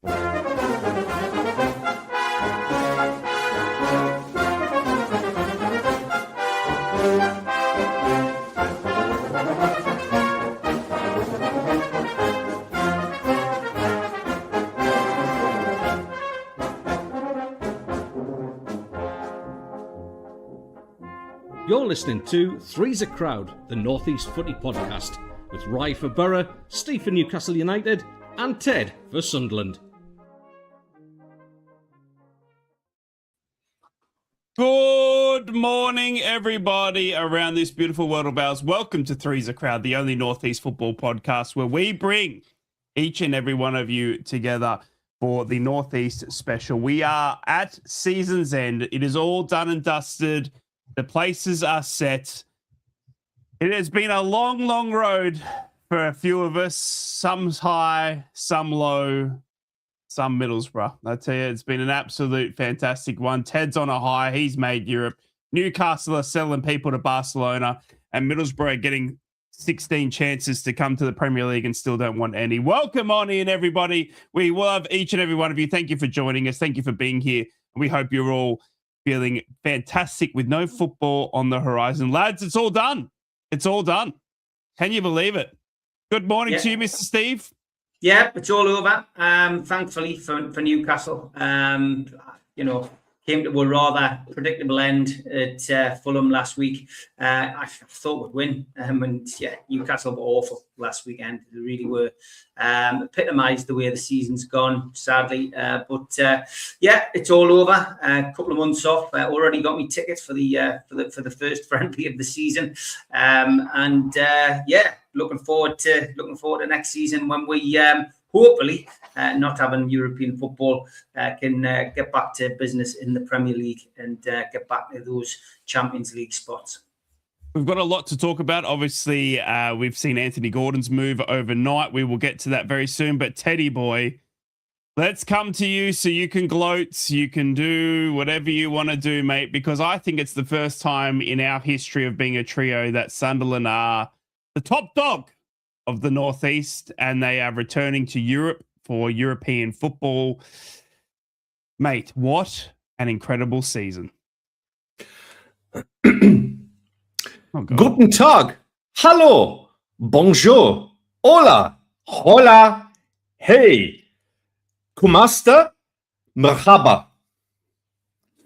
You're listening to Three's a Crowd, the North East Footy Podcast, with Rye for Borough, Steve for Newcastle United, and Ted for Sunderland. Good morning, everybody around this beautiful world of ours. Welcome to Three's a Crowd, the only North East football podcast where we bring each and every one of you together for the North East special. We are at season's end. It is all done and dusted. The places are set. It has been a long, long road for a few of us. Some's high, some low, some Middlesbrough. I tell you, it's been an absolute fantastic one. Ted's on a high. He's made Europe. Newcastle are selling people to Barcelona, and Middlesbrough are getting 16 chances to come to the Premier League and still don't want any. Welcome on in, everybody. We love each and every one of you. Thank you for joining us. Thank you for being here. We hope you're all feeling fantastic with no football on the horizon. Lads, it's all done. It's all done. Can you believe it? Good morning to you, Mr. Steve. Yeah, it's all over. Thankfully for Newcastle, came to a rather predictable end at Fulham last week. I thought we'd win. And Newcastle were awful last weekend. They really were. Epitomised the way the season's gone, sadly. But it's all over. A couple of months off. Already got me tickets for the first friendly of the season. Looking forward to next season when we hopefully, not having European football, can get back to business in the Premier League and get back to those Champions League spots. We've got a lot to talk about. Obviously, we've seen Anthony Gordon's move overnight. We will get to that very soon. But Teddy boy, let's come to you so you can gloat. You can do whatever you want to do, mate, because I think it's the first time in our history of being a trio that Sunderland are the top dog of the Northeast, and they are returning to Europe for European football. Mate, what an incredible season. Guten Tag, hallo, bonjour, hola, hola, hey, kumasta, merhaba.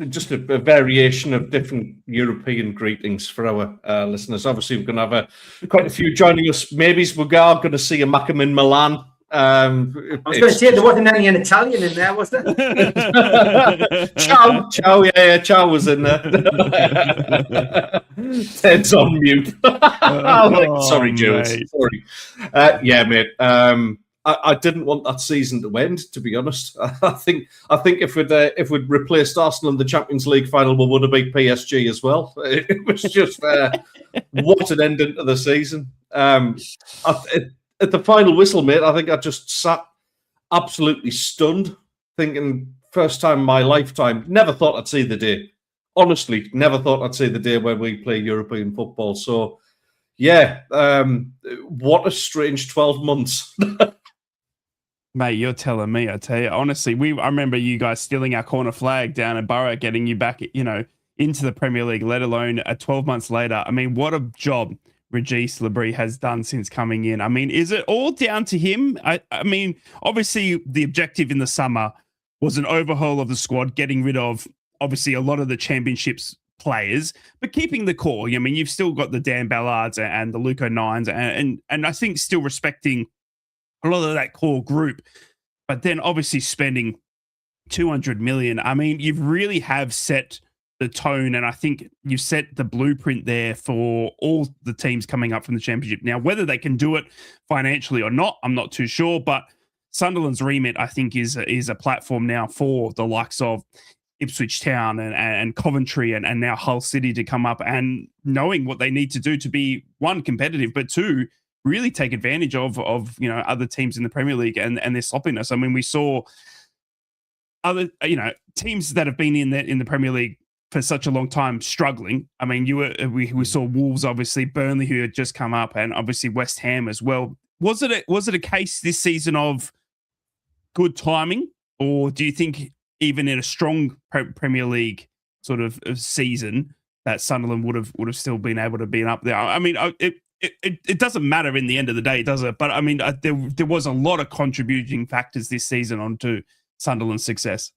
Just a variation of different European greetings for our listeners. Obviously, we're going to have quite a few joining us. Maybe we're going to see a Macam in Milan. I was going to say, there wasn't any in Italian in there, was there? Ciao, yeah, Ciao was in there. Ted's on mute. Sorry, Jules. Sorry. Mate. I didn't want that season to end, to be honest. I think if we'd replaced Arsenal in the Champions League final, we would have beat PSG as well. It was just what an ending to the season. At the final whistle, mate, I think I just sat absolutely stunned, thinking first time in my lifetime. Never thought I'd see the day. Honestly, never thought I'd see the day where we play European football. So, what a strange 12 months. Mate, you're telling me. I tell you, honestly, I remember you guys stealing our corner flag down at Borough, getting you back, into the Premier League, let alone 12 months later. I mean, what a job Regis Labrie has done since coming in. I mean, is it all down to him? I mean, obviously, the objective in the summer was an overhaul of the squad, getting rid of, obviously, a lot of the championships players, but keeping the core. I mean, you've still got the Dan Ballards and the Luke O'Niens, and I think still respecting a lot of that core group, but then obviously spending 200 million. I mean, you really have set the tone, and I think you've set the blueprint there for all the teams coming up from the championship. Now, whether they can do it financially or not, I'm not too sure, but Sunderland's remit, I think, is a platform now for the likes of Ipswich Town and Coventry and now Hull City to come up and knowing what they need to do to be, one, competitive, but two, really take advantage of other teams in the Premier League and their sloppiness. I mean, we saw other teams that have been in the Premier League for such a long time struggling. I mean, we saw Wolves, obviously, Burnley, who had just come up, and obviously West Ham as well. Was it a case this season of good timing, or do you think even in a strong Premier League sort of season that Sunderland would have still been able to be up there? I mean, it doesn't matter in the end of the day, does it? But I mean, there was a lot of contributing factors this season onto Sunderland's success.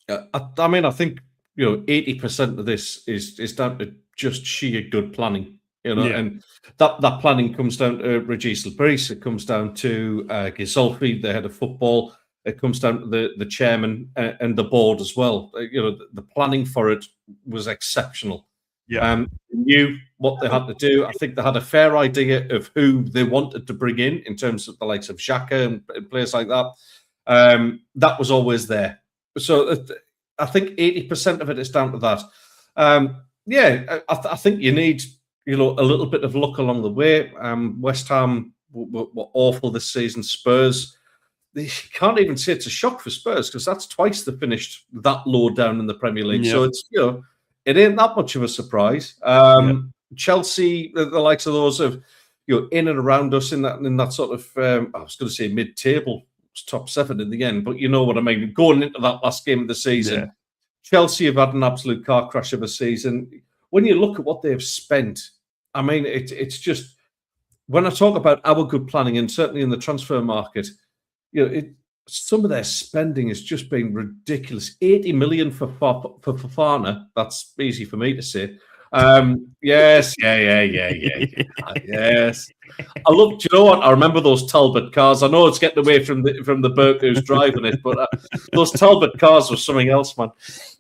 I mean, I think 80% of this is down to just sheer good planning, and that planning comes down to Regis Lebrice. It comes down to Ghisolfi, the head of football. It comes down to the chairman and the board as well. The planning for it was exceptional. Yeah, knew what they had to do. I think they had a fair idea of who they wanted to bring in terms of the likes of Xhaka and players like that. That was always there. So I think 80% of it is down to that. I think you need a little bit of luck along the way. West Ham were awful this season. Spurs, you can't even say it's a shock for Spurs because that's twice they finished that low down in the Premier League. Yep. So it's it ain't that much of a surprise. Chelsea, the likes of those of in and around us in that sort of I was going to say mid-table, top 7 in the end, but you know what I mean. Going into that last game of the season, Chelsea have had an absolute car crash of a season. When you look at what they've spent, I mean, it's just when I talk about our good planning and certainly in the transfer market, some of their spending has just been ridiculous. 80 million for Fofana. That's easy for me to say. Yes. Yes. I look. Do you know what? I remember those Talbot cars. I know it's getting away from the Burke who's driving it, but those Talbot cars were something else, man.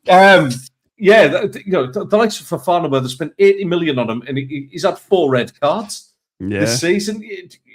The likes of Fofana, where they spent 80 million on him, and he's had 4 red cards this season.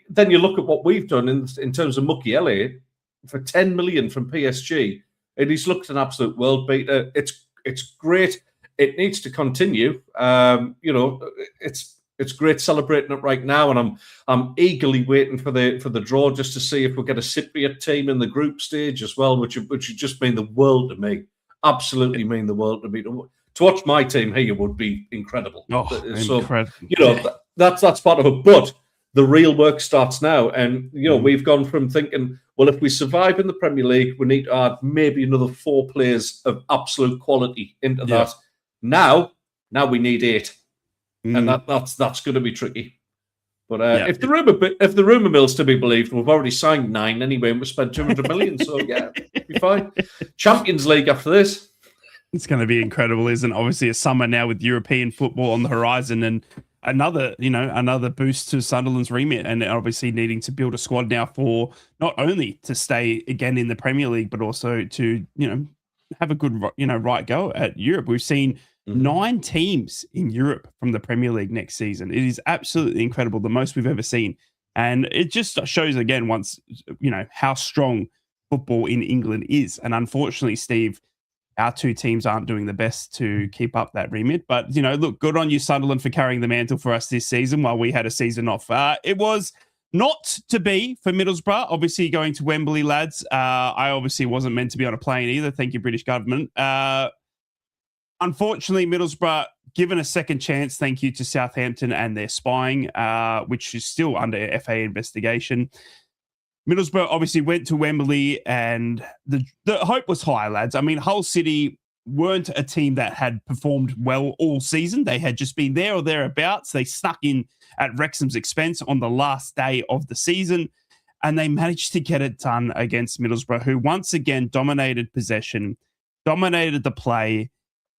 Then you look at what we've done in terms of Mukiele for 10 million from PSG, and he's looked an absolute world beater. It's great. It needs to continue. It's great celebrating it right now, and I'm eagerly waiting for the draw just to see if we get a Cypriot team in the group stage as well, which would just mean the world to me. Absolutely mean the world to me. To watch my team here would be incredible. Incredible. That's part of it. But the real work starts now, and we've gone from thinking, well, if we survive in the Premier League, we need to add maybe another 4 players of absolute quality into that. Now we need 8, and that's going to be tricky. But if the rumor mill's to be believed, we've already signed 9 anyway, and we spent 200 million. So be fine. Champions League after this. It's going to be incredible, isn't it? Obviously, a summer now with European football on the horizon, and another boost to Sunderland's remit, and obviously needing to build a squad now for not only to stay again in the Premier League, but also to have a good right go at Europe. We've seen 9 teams in Europe from the Premier League next season. It is absolutely incredible, the most we've ever seen, and it just shows again once how strong football in England is. And unfortunately, Steve, our 2 teams aren't doing the best to keep up that remit. But, look, good on you, Sunderland, for carrying the mantle for us this season while we had a season off. It was not to be for Middlesbrough, obviously going to Wembley, lads. I obviously wasn't meant to be on a plane either. Thank you, British government. Unfortunately, Middlesbrough given a second chance, thank you to Southampton and their spying, which is still under FA investigation. Middlesbrough obviously went to Wembley, and the hope was high, lads. I mean, Hull City weren't a team that had performed well all season. They had just been there or thereabouts. They snuck in at Wrexham's expense on the last day of the season, and they managed to get it done against Middlesbrough, who once again dominated possession, dominated the play,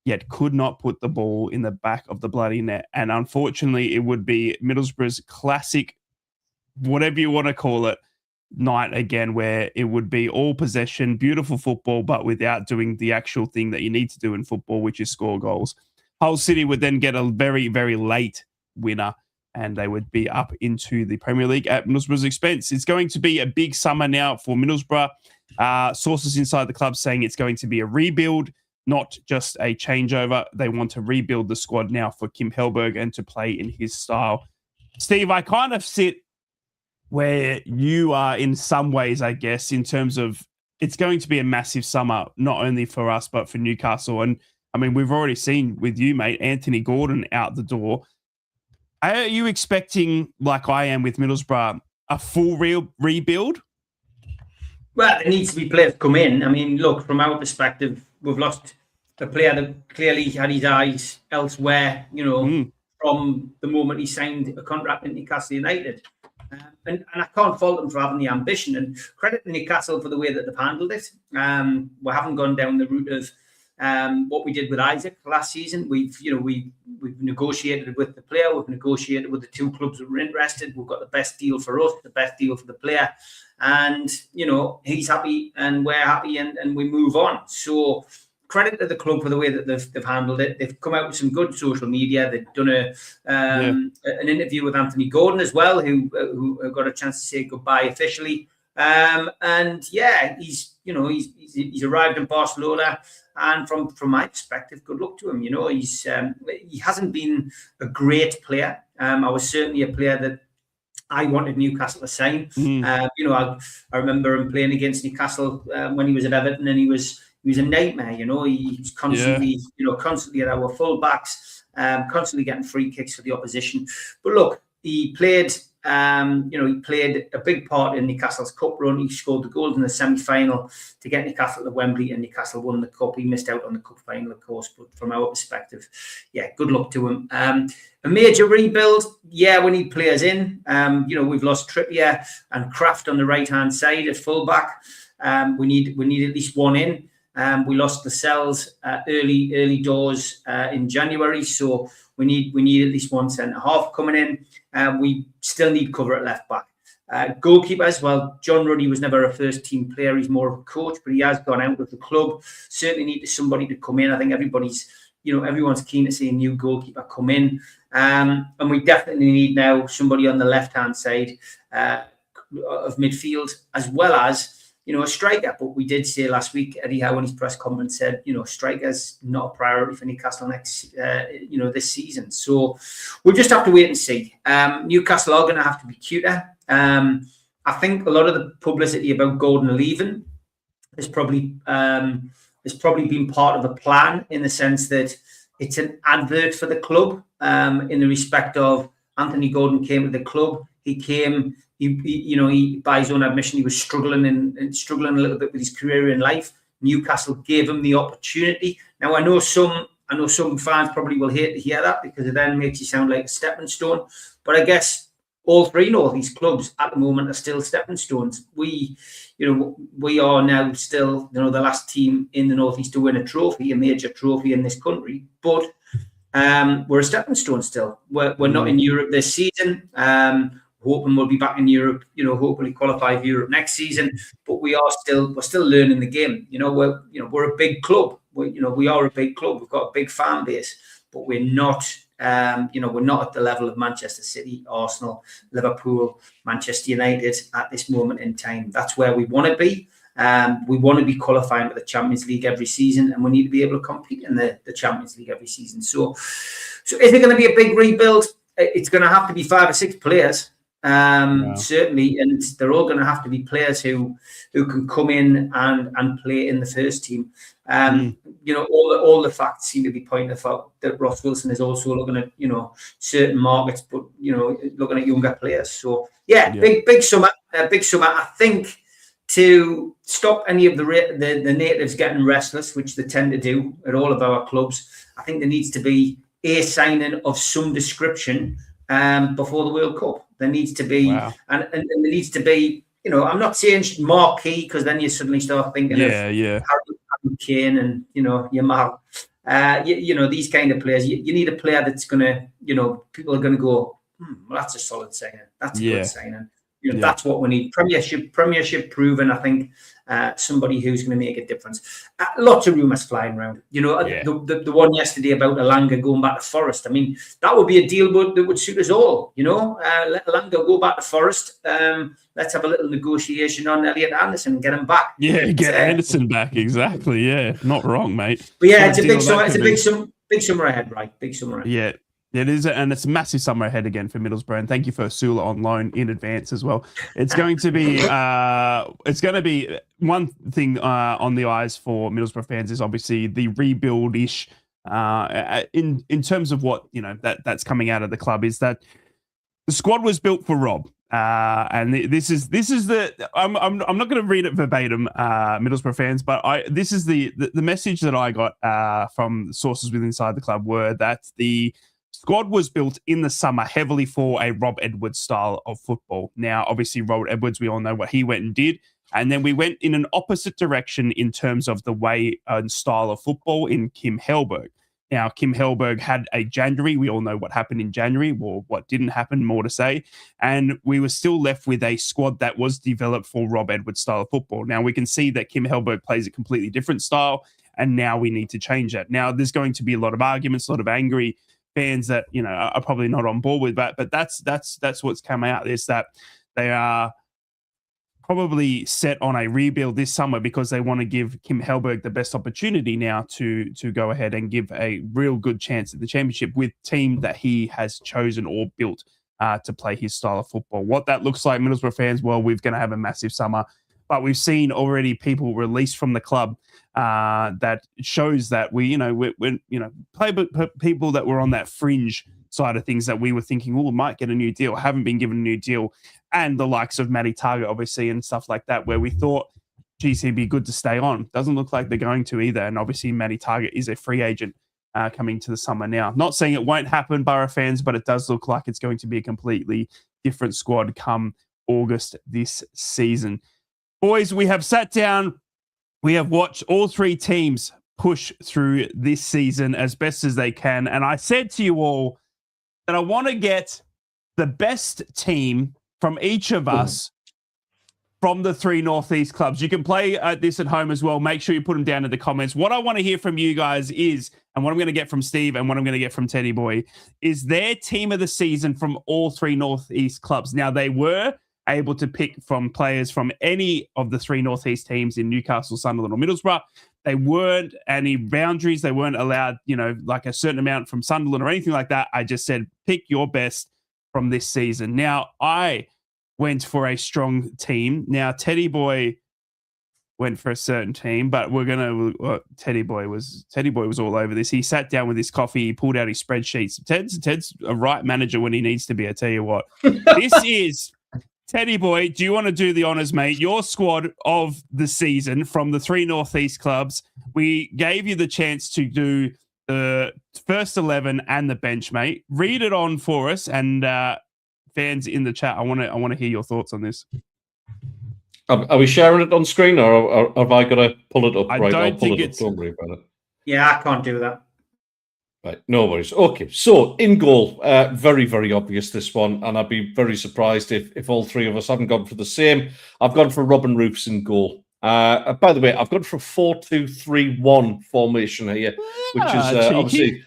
yet could not put the ball in the back of the bloody net. And unfortunately, it would be Middlesbrough's classic, whatever you want to call it, night again, where it would be all possession, beautiful football, but without doing the actual thing that you need to do in football, which is score goals. Hull City would then get a very, very late winner, and they would be up into the Premier League at Middlesbrough's expense. It's going to be a big summer now for Middlesbrough. Sources inside the club saying it's going to be a rebuild, not just a changeover. They want to rebuild the squad now for Kim Hellberg and to play in his style. Steve, I kind of sit where you are in some ways, I guess, in terms of it's going to be a massive summer, not only for us, but for Newcastle. And I mean, we've already seen with you, mate, Anthony Gordon out the door. Are you expecting, like I am with Middlesbrough, a full rebuild? Well, there needs to be players come in. I mean, look, from our perspective, we've lost a player that clearly had his eyes elsewhere, from the moment he signed a contract in Newcastle United. And I can't fault them for having the ambition, and credit to Newcastle for the way that they've handled it. We haven't gone down the route of what we did with Isaac last season. We've negotiated with the player, we've negotiated with the two clubs that were interested. We've got the best deal for us, the best deal for the player, and he's happy and we're happy, and we move on. So credit to the club for the way that they've handled it. They've come out with some good social media. They've done an interview with Anthony Gordon as well, who got a chance to say goodbye officially. And yeah, he's arrived in Barcelona, and from my perspective, good luck to him. He hasn't been a great player. I was certainly a player that I wanted Newcastle to sign. I remember him playing against Newcastle when he was at Everton, and he was a nightmare. He was constantly, constantly at our full-backs, constantly getting free kicks for the opposition. But look, he played a big part in Newcastle's cup run. He scored the goals in the semi-final to get Newcastle to Wembley, and Newcastle won the cup. He missed out on the cup final, of course, but from our perspective, yeah, good luck to him. A major rebuild, yeah, we need players in. We've lost Trippier and Kraft on the right-hand side at full-back. We need at least one in. We lost Lascelles early doors in January, so we need at least one centre half coming in. We still need cover at left back. Goalkeepers, well, John Ruddy was never a first team player. He's more of a coach, but he has gone out with the club. Certainly need somebody to come in. I think everyone's keen to see a new goalkeeper come in. And we definitely need now somebody on the left-hand side of midfield, as well as a striker. But we did say last week, Eddie Howe in his press conference said, strikers not a priority for Newcastle this season. So we'll just have to wait and see. Newcastle are going to have to be cuter. I think a lot of the publicity about Gordon leaving has probably been part of the plan, in the sense that it's an advert for the club, in the respect of Anthony Gordon came to the club. He came. He by his own admission, he was struggling a little bit with his career in life. Newcastle gave him the opportunity. Now I know some fans probably will hate to hear that, because it then makes you sound like a stepping stone. But I guess all three North East clubs at the moment are still stepping stones. We are now still the last team in the North East to win a major trophy in this country. But we're a stepping stone still. We're not in Europe this season. Hoping we'll be back in Europe, hopefully qualify for Europe next season. But we're still learning the game. We're a big club. We are a big club. We've got a big fan base, but we're not, we're not at the level of Manchester City, Arsenal, Liverpool, Manchester United at this moment in time. That's where we want to be. We want to be qualifying for the Champions League every season, and we need to be able to compete in the Champions League every season. So is it going to be a big rebuild? It's going to have to be 5 or 6 players. Certainly, and they're all going to have to be players who can come in and play in the first team. All the facts seem to be pointing out that Ross Wilson is also looking at certain markets, but looking at younger players. So big summer. I think to stop any of the natives getting restless, which they tend to do at all of our clubs, I think there needs to be a signing of some description before the World Cup. There needs to be, and there needs to be, I'm not saying marquee, because then you suddenly start thinking of Harry Kane and, Yamal. These kind of players. You need a player that's going to, people are going to go, well, that's a solid signing. That's a good signing. That's what we need. Premiership proven, I think, somebody who's going to make a difference. Lots of rumours flying around. The one yesterday about Elanga going back to Forest. I mean, that would be a deal that would suit us all. Let Elanga go back to Forest. Let's have a little negotiation on Elliot Anderson and get him back. Yeah, get Anderson back. Exactly. Yeah, not wrong, mate. But yeah, it's a big summer. It's a big summer ahead, right? Big summer ahead. Yeah. It is, and it's a massive summer ahead again for Middlesbrough. And thank you for Sula on loan in advance as well. It's going to be, one thing on the eyes for Middlesbrough fans is obviously the rebuild-ish. In terms of what that's coming out of the club, is that the squad was built for Rob. And this is the I'm not going to read it verbatim, Middlesbrough fans, but this is the message that I got from sources within inside the club were that the squad was built in the summer heavily for a Rob Edwards style of football. Now, obviously, Rob Edwards, we all know what he went and did. And then we went in an opposite direction in terms of the way and style of football in Kim Hellberg. Now, Kim Hellberg had a January. We all know what happened in January, or what didn't happen, more to say. And we were still left with a squad that was developed for Rob Edwards style of football. Now, we can see that Kim Hellberg plays a completely different style, and now we need to change that. Now, there's going to be a lot of arguments, a lot of angry fans that, you know, are probably not on board with that. But that's what's come out, is that they are probably set on a rebuild this summer because they want to give Kim Hellberg the best opportunity now to go ahead and give a real good chance at the championship with team that he has chosen or built to play his style of football. What that looks like, Middlesbrough fans, well, we're going to have a massive summer, but we've seen already people released from the club that shows that we play people that were on that fringe side of things that we were thinking, oh, might get a new deal, haven't been given a new deal. And the likes of Matty Target, obviously, and stuff like that, where we thought, geez, he'd be good to stay on. Doesn't look like they're going to either. And obviously, Matty Target is a free agent coming to the summer now. Not saying it won't happen, Borough fans, but it does look like it's going to be a completely different squad come August this season. Boys, we have sat down. We have watched all three teams push through this season as best as they can. And I said to you all that I want to get the best team from each of us from the three Northeast clubs. You can play this at home as well. Make sure you put them down in the comments. What I want to hear from you guys is, and what I'm going to get from Steve and what I'm going to get from Teddy Boy, is their team of the season from all three Northeast clubs. Now, they were able to pick from players from any of the three Northeast teams in Newcastle, Sunderland or Middlesbrough. They weren't any boundaries. They weren't allowed, like a certain amount from Sunderland or anything like that. I just said, pick your best from this season. Now, I went for a strong team. Now, Teddy Boy went for a certain team, but Teddy Boy was all over this. He sat down with his coffee, he pulled out his spreadsheets. Ted's a right manager when he needs to be, I tell you what. This is Teddy Boy. Do you want to do the honors, mate? Your squad of the season from the three Northeast clubs. We gave you the chance to do the first 11 and the bench, mate. Read it on for us, and fans in the chat, I want to hear your thoughts on this. Are we sharing it on screen, or have I got to pull it up? I right, don't I'll pull think it it's. Up. Don't worry about it. Yeah, I can't do that. Right, no worries. Okay, so in goal, very, very obvious this one, and I'd be very surprised if all three of us haven't gone for the same. I've gone for Robin Roofs in goal. By the way, I've gone for 4-2-3-1 formation here, which is obviously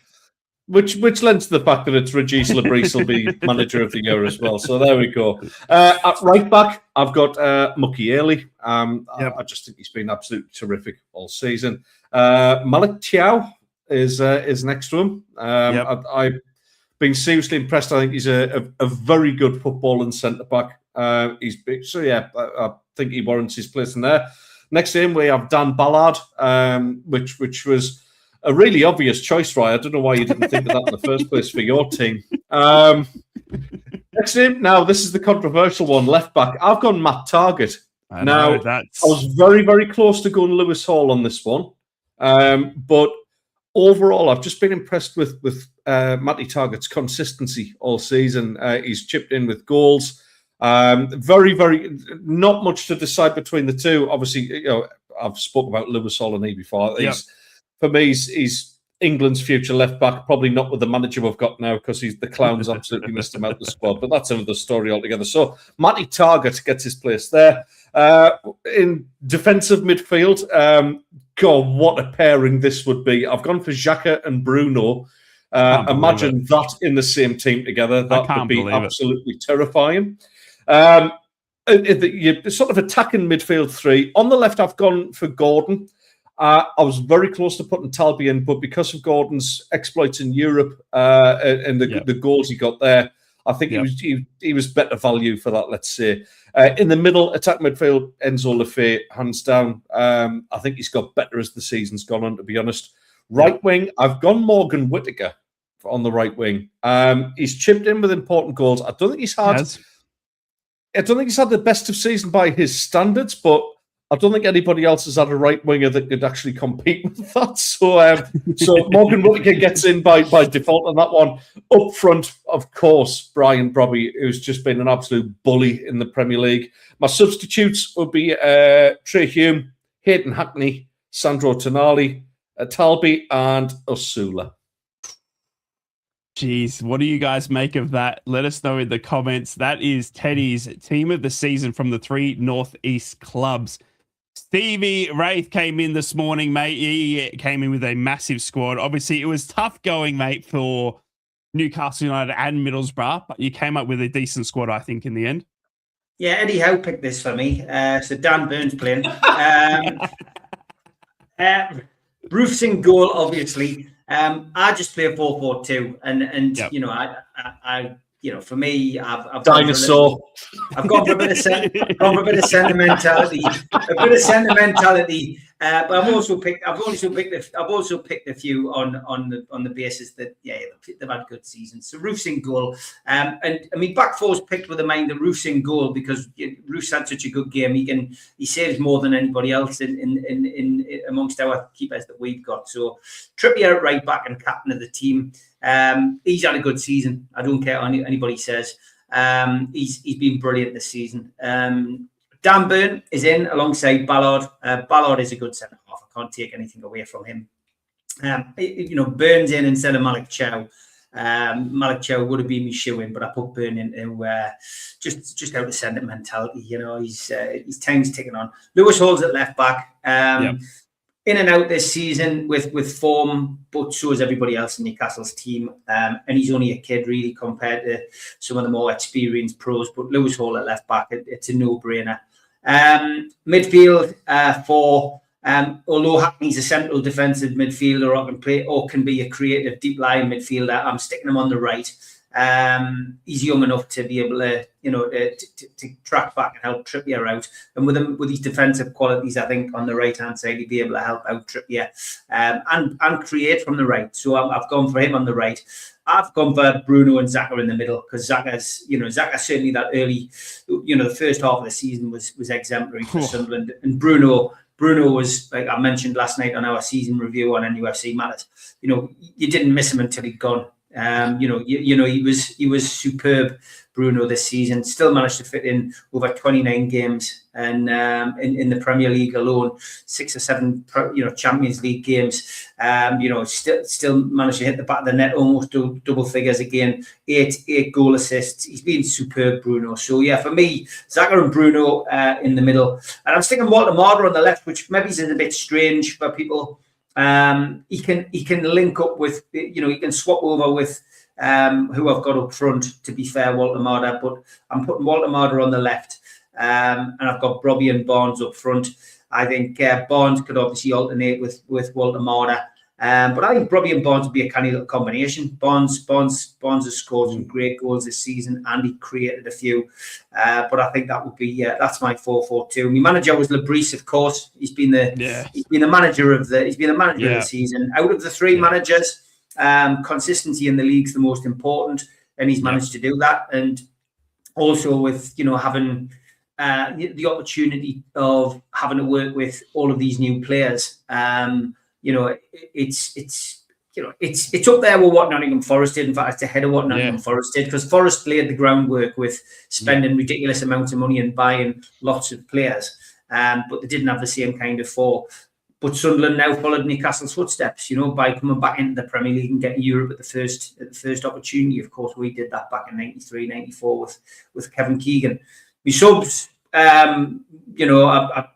which lends to the fact that it's Regis Labrise will be manager of the year as well. So there we go. At right back, I've got Mukiele. I just think he's been absolutely terrific all season. Malik Thiaw is next to him. I've been seriously impressed. I think he's a very good footballing centre back. He's big, so yeah, I think he warrants his place in there. Next to him, we have Dan Ballard, which was a really obvious choice, Ryan. I don't know why you didn't think of that in the first place for your team. Next to him, now this is the controversial one, left back. I've gone Matt Target. I was very, very close to going Lewis Hall on this one, but overall, I've just been impressed with Matty Target's consistency all season. He's chipped in with goals. Very, very not much to decide between the two. Obviously, I've spoken about Lewis Hall and he before. For me, he's England's future left back. Probably not with the manager we've got now because the clowns absolutely missed him out the squad. But that's another story altogether. So Matty Target gets his place there. In defensive midfield, God, what a pairing this would be. I've gone for Xhaka and Bruno. Imagine that in the same team together. That would be absolutely terrifying. You're sort of attacking midfield three. On the left, I've gone for Gordon. I was very close to putting Talby in, but because of Gordon's exploits in Europe and the goals he got there, I think he was better value for that, let's say. In the middle, attack midfield, Enzo Lefebvre, hands down. I think he's got better as the season's gone on, to be honest. Right wing, I've gone Morgan Whittaker on the right wing. He's chipped in with important goals. I don't think he's had I don't think he's had the best of season by his standards, but I don't think anybody else has had a right winger that could actually compete with that. So Morgan Whittaker gets in by default on that one. Up front, of course, Brian Brobby, who's just been an absolute bully in the Premier League. My substitutes would be Trey Hume, Hayden Hackney, Sandro Tonali, Talby, and Osula. Jeez, what do you guys make of that? Let us know in the comments. That is Teddy's team of the season from the 3 Northeast clubs. Stevie Wraith came in this morning, mate. He came in with a massive squad. Obviously, it was tough going, mate, for Newcastle United and Middlesbrough, but you came up with a decent squad, I think, in the end. Yeah, Eddie Howe picked this for me. So Dan Burns playing. Roofs in goal, obviously. I just play a 4-4-2, and Yep. you know, I for me, I've Dinosaur. gone for a bit of sentimentality, but I've also picked a few on the basis that they've had good seasons. So Roofs in goal, and I mean back four's picked with a mind that Roofs in goal because Roofs had such a good game. He saves more than anybody else in amongst our keepers that we've got. So Trippier at right back and captain of the team. He's had a good season. I don't care what anybody says. He's been brilliant this season. Dan Burn is in alongside Ballard. Ballard is a good centre half. I can't take anything away from him. Burn's in instead of Malik Chow. Malik Chow would have been me shoe-in, but I put Burn in just out of sentimentality. His time's ticking on. Lewis Hall's at left back. In and out this season with form, but so is everybody else in Newcastle's team. And he's only a kid, really, compared to some of the more experienced pros. But Lewis Hall at left back, it's a no-brainer. Midfield although Hackney's a central defensive midfielder or can be a creative deep line midfielder, I'm sticking him on the right. He's young enough to be able to, to track back and help Trippier out. And with his defensive qualities, I think on the right hand side he'd be able to help out Trippier and create from the right. So I've gone for him on the right. I've gone for Bruno and Xhaka in the middle because Xhaka's certainly that early, the first half of the season was exemplary for Sunderland, and Bruno was, like I mentioned last night on our season review on NUFC Matters. You didn't miss him until he'd gone. He was superb, Bruno, this season. Still managed to fit in over 29 games, and in the Premier League alone, 6 or 7 Champions League games. Still managed to hit the back of the net, almost double figures again. 8 goal assists. He's been superb, Bruno. So yeah, for me, Xhaka and Bruno in the middle, and I'm sticking Walter Marder on the left, which maybe is a bit strange for people. He can link up with, he can swap over with who I've got up front, to be fair, Walter Marder, but I'm putting Walter Marder on the left, and I've got Brobby and Barnes up front. I think Barnes could obviously alternate with Walter Marder, but I think Brobby and Barnes would be a canny little combination. Barnes has scored some great goals this season, and he created a few, but I think that would be that's my 4-4-2. My manager was Lebris, of course. He's been the manager of the season. Out of the 3 managers, consistency in the league's the most important, and he's managed to do that. And also with having the opportunity of having to work with all of these new players. It's up there with what Nottingham Forest did. In fact, it's ahead of what Nottingham Forest did, because Forest laid the groundwork with spending ridiculous amounts of money and buying lots of players, but they didn't have the same kind of fall. But Sunderland now followed Newcastle's footsteps, by coming back into the Premier League and getting Europe at the first opportunity. Of course, we did that back in 93, 94 with Kevin Keegan. My subs, I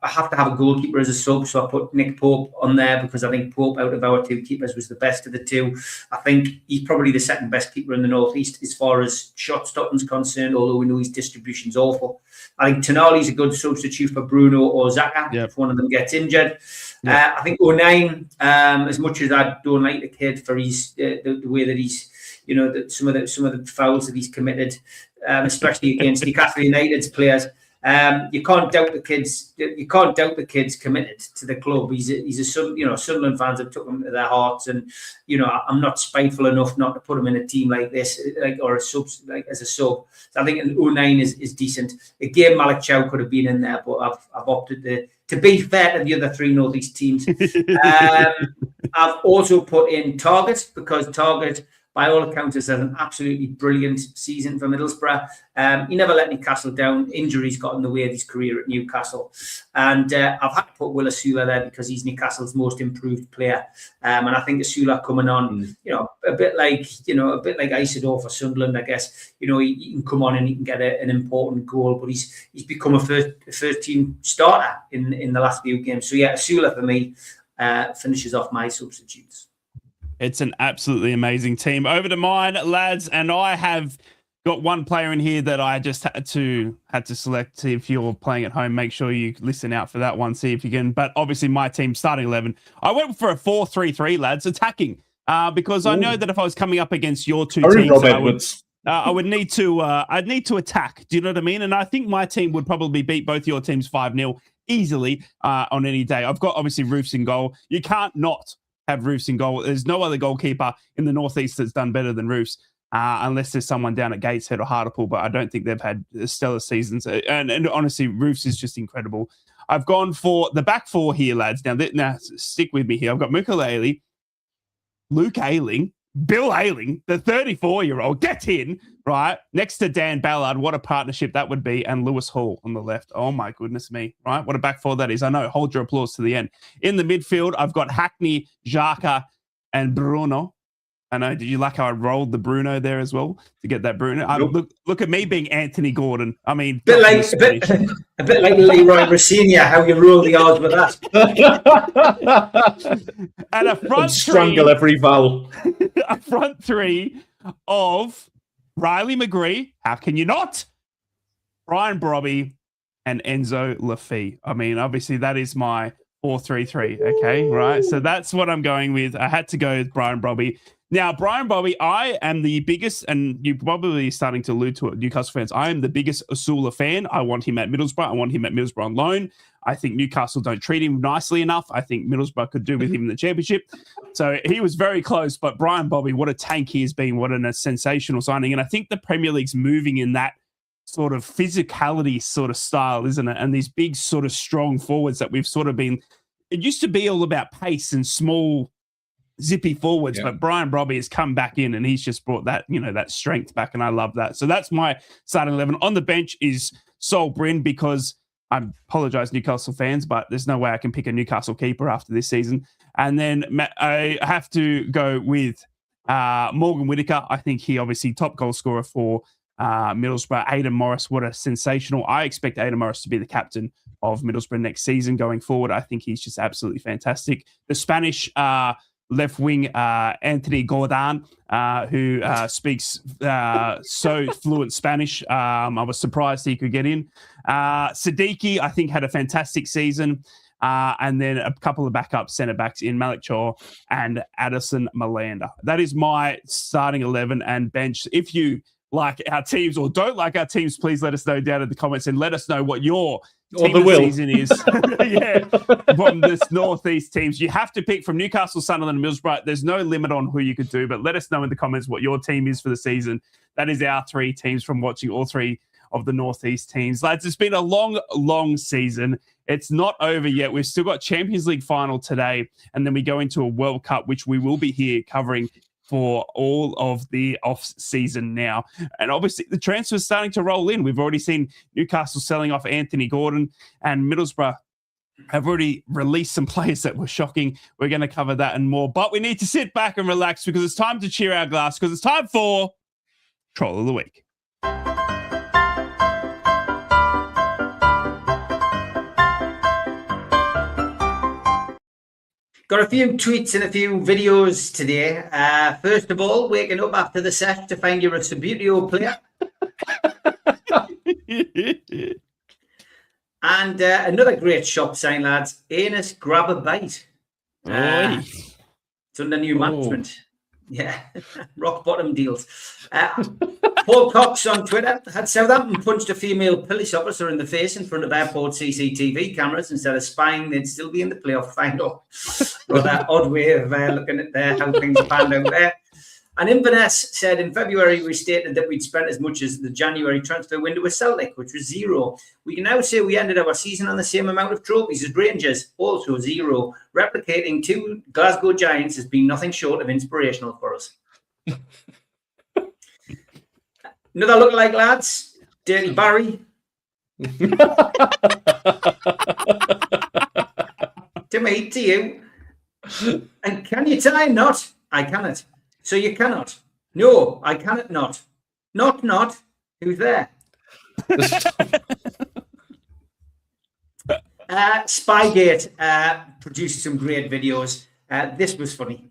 have to have a goalkeeper as a sub, so I put Nick Pope on there because I think Pope, out of our 2 keepers, was the best of the 2. I think he's probably the second best keeper in the North East as far as shot stopping's concerned, although we know his distribution's awful. I think Tonali's a good substitute for Bruno or Xhaka if one of them gets injured. I think O'Neill, as much as I don't like the kid for his the way that he's, some of the fouls that he's committed, especially against Newcastle United's players. You can't doubt the kids. You can't doubt the kid's committed to the club. He's a Sunderland fans have took him to their hearts, and I'm not spiteful enough not to put him in a team like this, or a sub, as a sub. So I think an 09 is decent. Again, Malik Chow could have been in there, but I've opted to be fair to the other three North East teams. I've also put in Target, because Target, by all accounts, has had an absolutely brilliant season for Middlesbrough. He never let Newcastle down. Injuries got in the way of his career at Newcastle. And I've had to put Will Asula there because he's Newcastle's most improved player. And I think Asula coming on, a bit like Isidore for Sunderland, I guess. He can come on and he can get an important goal, but he's become a first team starter in the last few games. So yeah, Asula for me finishes off my substitutes. It's an absolutely amazing team. Over to mine, lads, and I have got one player in here that I just had to select. If you're playing at home, make sure you listen out for that one, see if you can. But obviously my team starting 11, I went for a 4-3-3, lads, attacking, because I know that if I was coming up against your two teams, I would need to I'd need to attack. Do you know what I mean? And I think my team would probably beat both your teams 5-0 easily on any day. I've got obviously Roofs in goal. You can't not have Roofs in goal. There's no other goalkeeper in the Northeast that's done better than Roofs, unless there's someone down at Gateshead or Hartlepool, but I don't think they've had stellar seasons. And honestly, Roofs is just incredible. I've gone for the back four here, lads. Now stick with me here. I've got Mukulele, Luke Ayling, Bill Ayling, the 34-year-old, get in, right, next to Dan Ballard. What a partnership that would be. And Lewis Hall on the left. Oh, my goodness me, right? What a back four that is. I know, hold your applause to the end. In the midfield, I've got Hackney, Xhaka, and Bruno. I know, did you like how I rolled the Bruno there as well to get that Bruno? Nope. Look at me being Anthony Gordon. I mean, a bit like Leroy Rossignol, how you rule the odds with that. And a front strangle every vowel. A front three of Riley McGree. How can you not? Brian Brobby and Enzo Lafie. I mean, obviously that is my 4-3-3. Okay, right. So that's what I'm going with. I had to go with Brian Brobby. Now, Brian Brobby, I am the biggest, and you're probably starting to allude to it, Newcastle fans, I am the biggest Asula fan. I want him at Middlesbrough. I want him at Middlesbrough on loan. I think Newcastle don't treat him nicely enough. I think Middlesbrough could do with him in the championship. So he was very close, but Brian Brobby, what a tank he has been. What a sensational signing. And I think the Premier League's moving in that sort of physicality sort of style, isn't it? And these big sort of strong forwards that we've sort of been, it used to be all about pace and small, zippy forwards, but Brian Brobby has come back in and he's just brought that, that strength back, and I love that. So that's my starting 11. On the bench is Sol Bryn, because I apologise, Newcastle fans, but there's no way I can pick a Newcastle keeper after this season. And then I have to go with Morgan Whittaker. I think he obviously top goal scorer for Middlesbrough. Aidan Morris, what a sensational. I expect Aidan Morris to be the captain of Middlesbrough next season going forward. I think he's just absolutely fantastic. The Spanish left wing, Anthony Gordon, who speaks so fluent Spanish. I was surprised he could get in. Siddiqui, I think, had a fantastic season. And then a couple of backup centre backs in Malik Chor and Addison Malander. That is my starting 11 and bench. If you like our teams or don't like our teams, please let us know down in the comments and let us know what your team of the season is. From this Northeast teams. You have to pick from Newcastle, Sunderland, and Middlesbrough. There's no limit on who you could do, but let us know in the comments what your team is for the season. That is our three teams from watching all three of the Northeast teams. Lads, it's been a long, long season. It's not over yet. We've still got Champions League final today, and then we go into a World Cup, which we will be here covering for all of the off-season now. And obviously, the transfer's starting to roll in. We've already seen Newcastle selling off Anthony Gordon, and Middlesbrough have already released some players that were shocking. We're going to cover that and more. But we need to sit back and relax because it's time to cheer our glass, because it's time for Troll of the Week. Got a few tweets and a few videos today. First of all, waking up after the set to find you're a Subbuteo player. And another great shop sign, lads. Anus Grab a Bite. It's under new management. Yeah, rock bottom deals. Paul Cox on Twitter had Southampton punched a female police officer in the face in front of airport CCTV cameras instead of spying. They'd still be in the playoff final. Rather odd way of looking at how things panned out there. And Inverness said in February, we stated that we'd spent as much as the January transfer window with Celtic, which was 0. We can now say we ended our season on the same amount of trophies as Rangers, also 0. Replicating 2 Glasgow Giants has been nothing short of inspirational for us. Another lookalike, lads. Dirty Barry. To me, to you. And can you tie a knot? I cannot. So you cannot. No, I cannot not. Not. Who's there? Spygate produced some great videos. This was funny.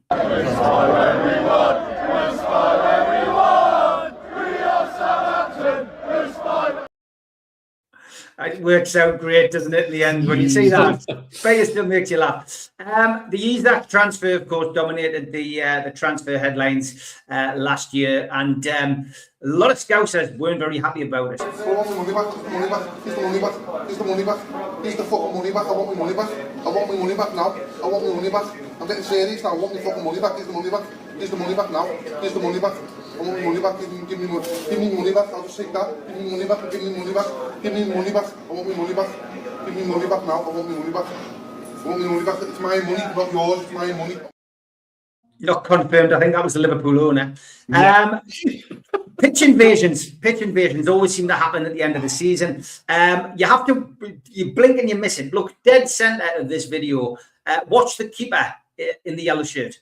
It works out great, doesn't it, in the end? When you see that, Bayer still makes you laugh. The Isaac transfer, of course, dominated the transfer headlines last year, and a lot of Scousers weren't very happy about it. I want my money back. Here's the money back. Here's the money back. Here's the fucking money back. I want my money back. I want my money back now. I want my money back. I'm getting serious now. I want my fucking money back. Here's the money back. Here's the money back now. Here's the money back. I want my money back. Give me money back. I'll just take that. Give me money back. Give me money back. Give me money back. I want my money back. Give me money back now. I want my money back. I want my money back. It's my money, not yours. It's my money. Not confirmed. I think that was the Liverpool owner. Yeah. Pitch invasions always seem to happen at the end of the season. You blink and you miss it. Look, dead centre of this video. Watch the keeper in the yellow shirt.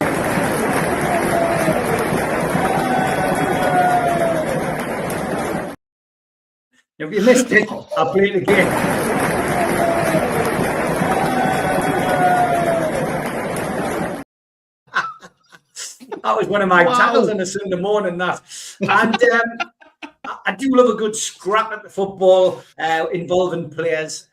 If you missed it, I'll play it again. That was one of my tackles on a Sunday morning, that. And I do love a good scrap at the football involving players.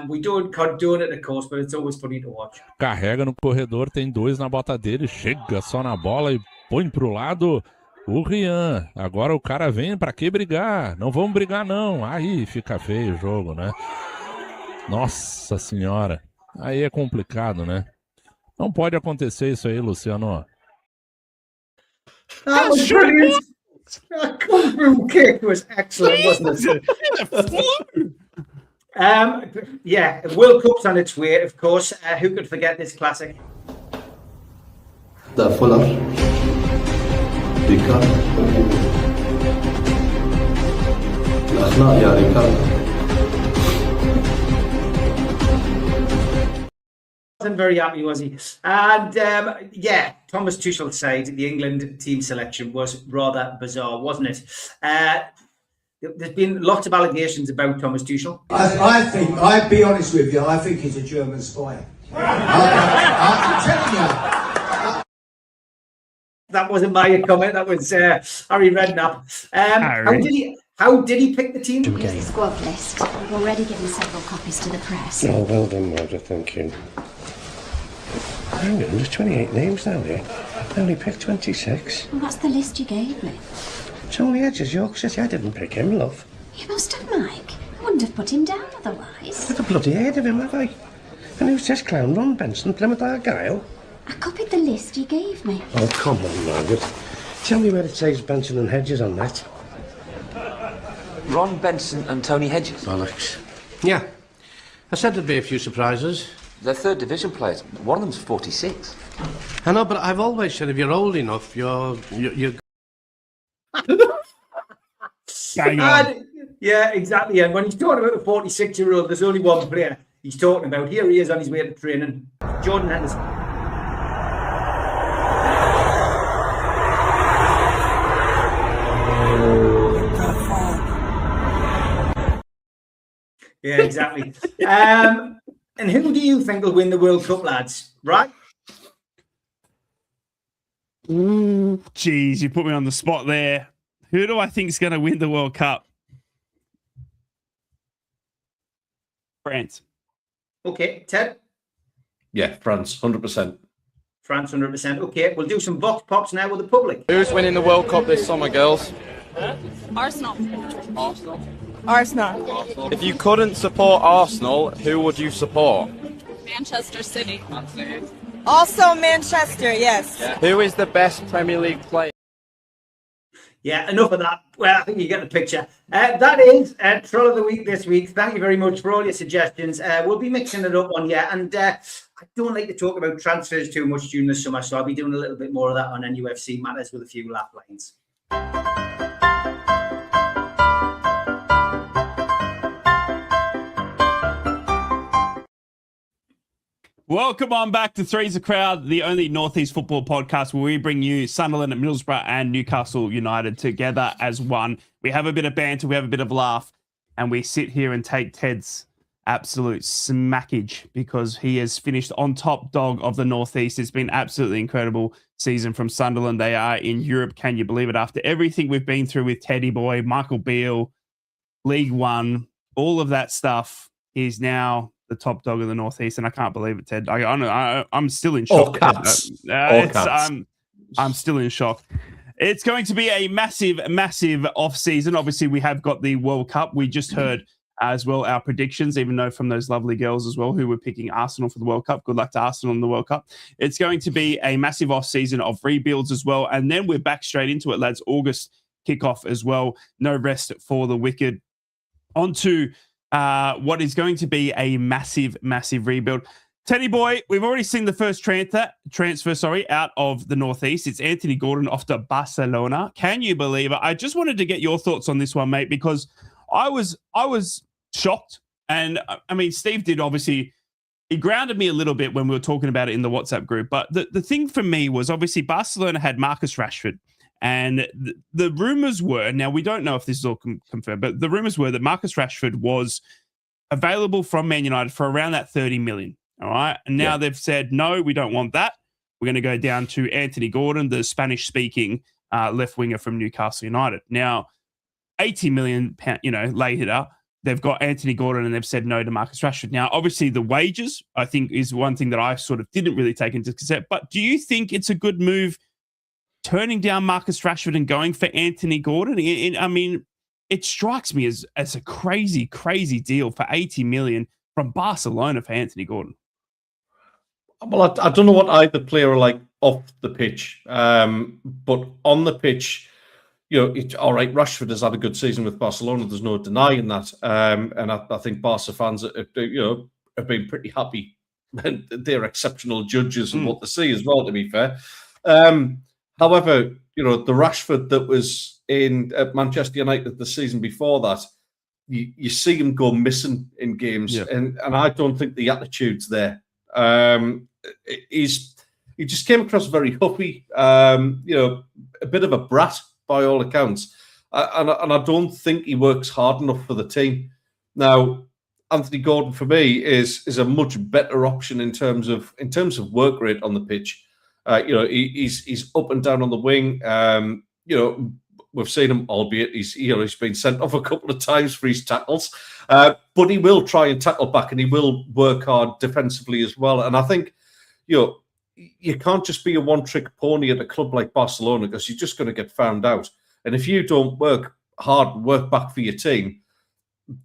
We don't condone it, of course, but it's always funny to watch. Carrega no corredor, tem 2 na bota dele, chega só na bola e põe pro lado o Rian. Agora o cara vem, pra que brigar? Não vamos brigar, não. Aí fica feio o jogo, né? Nossa senhora. Aí é complicado, né? Não pode acontecer isso aí, Luciano. That was brilliant. That kung fu kick was excellent, wasn't it? Yeah, World Cup's on its way, of course. Who could forget this classic? The Fuller. Rika. That's not Rika. Wasn't very happy, was he? And yeah, Thomas Tuchel's side, the England team selection was rather bizarre, wasn't it? There's been lots of allegations about Thomas Tuchel. I think, I'll be honest with you, I think he's a German spy. I'm telling you. That wasn't my comment, that was Harry Redknapp. How did he pick the team? Here's the squad list. We've already given several copies to the press. Oh, well done, Roger, thank you. Hang on, there's 28 names down here. I only picked 26. Well, that's the list you gave me. Tony Edges, York City, I didn't pick him, love. You must have, Mike. I wouldn't have put him down otherwise. I've never bloody heard of him, have I? And who's this clown, Ron Benson, Plymouth Argyle? I copied the list you gave me. Oh, come on, Margaret. Tell me where it says Benson and Hedges on that. Ron Benson and Tony Hedges? Bollocks. Yeah. I said there'd be a few surprises. They're third division players. One of them's 46. I know, but I've always said if you're old enough, you're... Hang on. Yeah, exactly. And when he's talking about the 46-year-old, there's only one player he's talking about. Here he is on his way to training. Jordan Henderson. Yeah, exactly. And who do you think will win the World Cup, lads? Right? Geez, you put me on the spot there. Who do I think is going to win the World Cup? France. Okay, Ted? Yeah, France, 100%. France 100%. Okay, we'll do some vox pops now with the public. Who's winning the World Cup this summer, girls? Arsenal. Arsenal. Arsenal. If you couldn't support Arsenal, who would you support? Manchester City. Also Manchester, yes. Who is the best Premier League player? Yeah, enough of that. Well, I think you get the picture. That is Troll of the Week this week. Thank you very much for all your suggestions. We'll be mixing it up on and I don't like to talk about transfers too much during the summer, so I'll be doing a little bit more of that on NUFC Matters with a few laugh lines. Welcome on back to Three's a Crowd, the only Northeast football podcast where we bring you Sunderland, Middlesbrough and Newcastle United together as one. We have a bit of banter, we have a bit of laugh, and we sit here and take Ted's absolute smackage because he has finished on top dog of the Northeast. It's been absolutely incredible season from Sunderland. They are in Europe, can you believe it? After everything we've been through with Teddy Boy, Michael Beale, League One, all of that stuff, he's now the top dog of the Northeast, and I can't believe it, Ted. I'm still in shock. I'm still in shock. It's going to be a massive, massive off season. Obviously, we have got the World Cup. We just heard as well our predictions, even though from those lovely girls as well who were picking Arsenal for the World Cup. Good luck to Arsenal in the World Cup. It's going to be a massive off season of rebuilds as well, and then we're back straight into it, lads. August kickoff as well. No rest for the wicked. On to what is going to be a massive, massive rebuild. Teddy Boy, we've already seen the first transfer out of the Northeast. It's Anthony Gordon off to Barcelona. Can you believe it? I just wanted to get your thoughts on this one, mate, because I was shocked. And I mean, Steve did obviously, he grounded me a little bit when we were talking about it in the WhatsApp group. But the thing for me was obviously Barcelona had Marcus Rashford. And the rumors were, now we don't know if this is all confirmed, but the rumors were that Marcus Rashford was available from Man United for around that 30 million. All right. And now they've said, no, we don't want that. We're going to go down to Anthony Gordon, the Spanish speaking left winger from Newcastle United. Now, 80 million, later, they've got Anthony Gordon and they've said no to Marcus Rashford. Now, obviously the wages, I think, is one thing that I sort of didn't really take into consideration. But do you think it's a good move turning down Marcus Rashford and going for Anthony Gordon? I mean, it strikes me as a crazy, crazy deal for 80 million from Barcelona for Anthony Gordon. Well, I don't know what either player are like off the pitch, but on the pitch, all right, Rashford has had a good season with Barcelona. There's no denying that. And I think Barca fans, have been pretty happy. They're exceptional judges of what they see as well, to be fair. However, the Rashford that was at Manchester United the season before that, you see him go missing in games, and I don't think the attitude's there. He just came across very huffy, a bit of a brat by all accounts, and I don't think he works hard enough for the team. Now, Anthony Gordon for me is a much better option in terms of work rate on the pitch. He's up and down on the wing. We've seen him, albeit he's been sent off a couple of times for his tackles, but he will try and tackle back, and he will work hard defensively as well. And I think you can't just be a one-trick pony at a club like Barcelona, because you're just going to get found out. And if you don't work hard and work back for your team,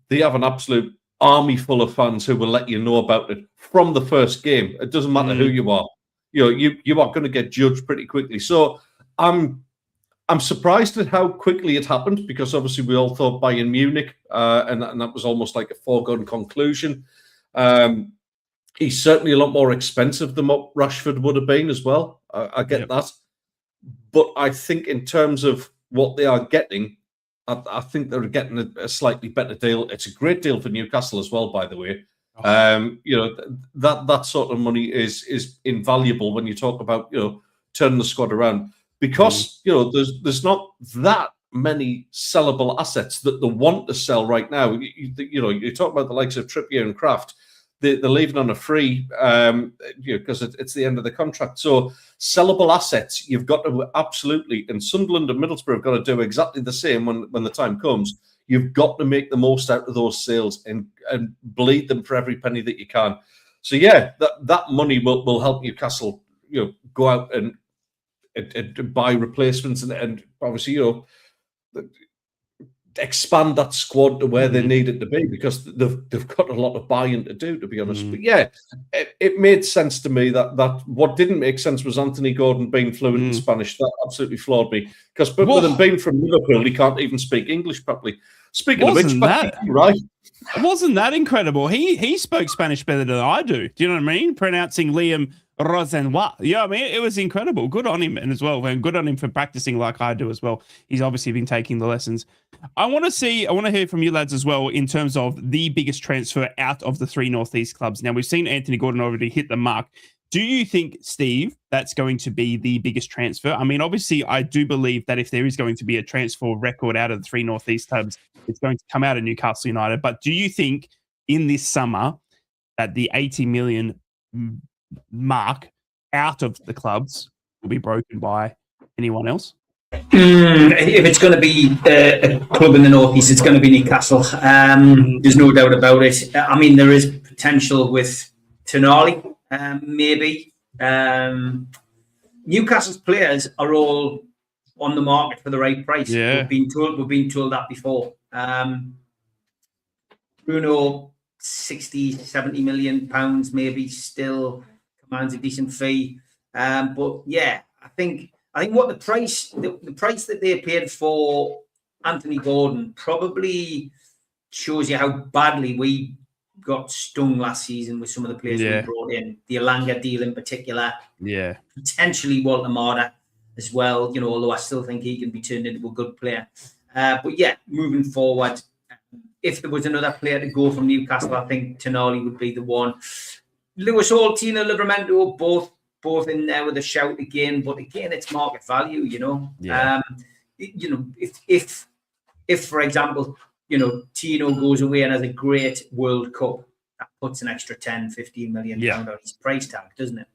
they have an absolute army full of fans who will let you know about it from the first game. It doesn't matter who you are. You are going to get judged pretty quickly. So I'm surprised at how quickly it happened, because obviously we all thought Bayern Munich, and that was almost like a foregone conclusion. He's certainly a lot more expensive than what Rashford would have been as well. I get that. But I think in terms of what they are getting, I think they're getting a slightly better deal. It's a great deal for Newcastle as well, by the way. That sort of money is invaluable when you talk about turning the squad around, because there's not that many sellable assets that they want to sell right now. You talk about the likes of Trippier and Kraft. They're leaving on a free because it's the end of the contract. So sellable assets, you've got to absolutely, and Sunderland and Middlesbrough have got to do exactly the same when the time comes. You've got to make the most out of those sales and bleed them for every penny that you can. So that money will help Newcastle go out and buy replacements and obviously expand that squad to where they need it to be, because they've got a lot of buying to do, to be honest. But yeah, it made sense to me that what didn't make sense was Anthony Gordon being fluent in Spanish. That absolutely floored me, because with him being from Liverpool, he can't even speak English properly. Speaking of which, right? Wasn't that incredible? He spoke Spanish better than I do. Do you know what I mean? Pronouncing Liam Rosenois. Yeah, I mean, it was incredible. Good on him, and as well, and good on him for practicing like I do as well. He's obviously been taking the lessons. I want to hear from you lads as well in terms of the biggest transfer out of the three Northeast clubs. Now, we've seen Anthony Gordon already hit the mark. Do you think, Steve, that's going to be the biggest transfer? I mean, obviously, I do believe that if there is going to be a transfer record out of the three Northeast clubs, it's going to come out of Newcastle United. But do you think in this summer that the 80 million mark out of the clubs will be broken by anyone else? If it's going to be a club in the Northeast, it's going to be Newcastle. There's no doubt about it. I mean, there is potential with Tonali, maybe. Newcastle's players are all on the market for the right price. Yeah. We've been told that before. Bruno, 60, 70 million pounds, maybe still commands a decent fee. But yeah, I think what the price that they paid for Anthony Gordon probably shows you how badly we got stung last season with some of the players we brought in. The Elanga deal in particular. Yeah. Potentially Walter Marta as well, although I still think he can be turned into a good player. But yeah, moving forward, if there was another player to go from Newcastle, I think Tonali would be the one. Lewis Hall, Tino Livramento, both in there with a shout again, but again, it's market value, Yeah. If for example, Tino goes away and has a great World Cup, that puts an extra 10, 15 million pound on his price tag, doesn't it?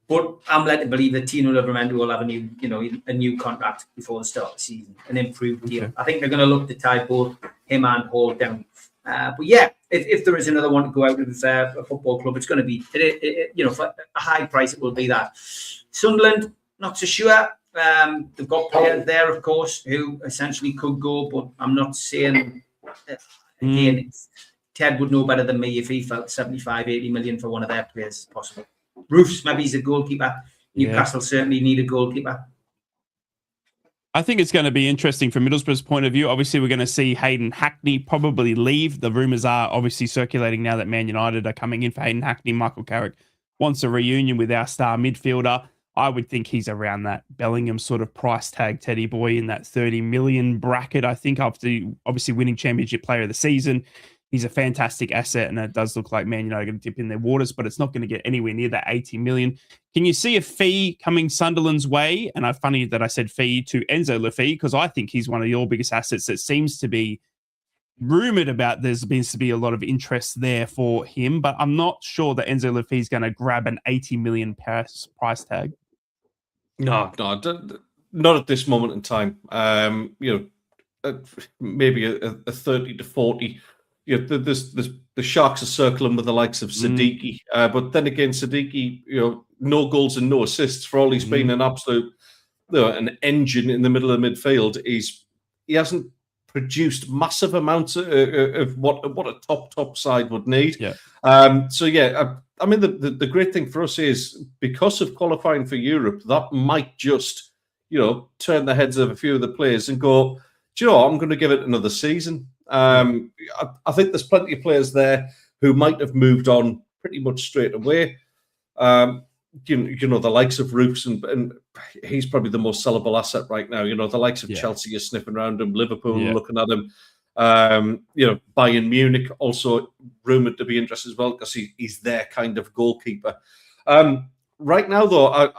But I'm led to believe that Tino Livramento will have a new contract before the start of the season, an improved deal. I think they're going to look to tie both him and Hall down. But yeah, if there is another one to go out of a football club, it's going to be, for a high price, it will be that. Sunderland, not so sure. They've got players there, of course, who essentially could go, but I'm not saying, again, Ted would know better than me if he felt 75, 80 million for one of their players is possible. Roofs, maybe he's a goalkeeper. Newcastle certainly need a goalkeeper. I think it's going to be interesting from Middlesbrough's point of view. Obviously, we're going to see Hayden Hackney probably leave. The rumours are obviously circulating now that Man United are coming in for Hayden Hackney. Michael Carrick wants a reunion with our star midfielder. I would think he's around that Bellingham sort of price tag, Teddy boy, in that 30 million bracket. I think after obviously winning Championship Player of the Season, he's a fantastic asset, and it does look like Man United are going to dip in their waters, but it's not going to get anywhere near that 80 million. Can you see a fee coming Sunderland's way? And it's funny that I said fee to Enzo Lafee, because I think he's one of your biggest assets that seems to be rumoured about. There seems to be a lot of interest there for him, but I'm not sure that Enzo Lafee is going to grab an 80 million price tag. No, not at this moment in time. Maybe a 30 to 40. The Sharks are circling with the likes of Siddiqui, but then again, Siddiqui, no goals and no assists for all he's been an absolute, an engine in the middle of the midfield. He hasn't produced massive amounts of what a top side would need. Yeah. I mean, the great thing for us is because of qualifying for Europe, that might just, turn the heads of a few of the players and go, do you know what, I'm going to give it another season. I think there's plenty of players there who might have moved on pretty much straight away. The likes of Roofs, and he's probably the most sellable asset right now. The likes of Chelsea are sniffing around him, Liverpool looking at him. Bayern Munich also rumoured to be interested as well because he's their kind of goalkeeper. Right now, though,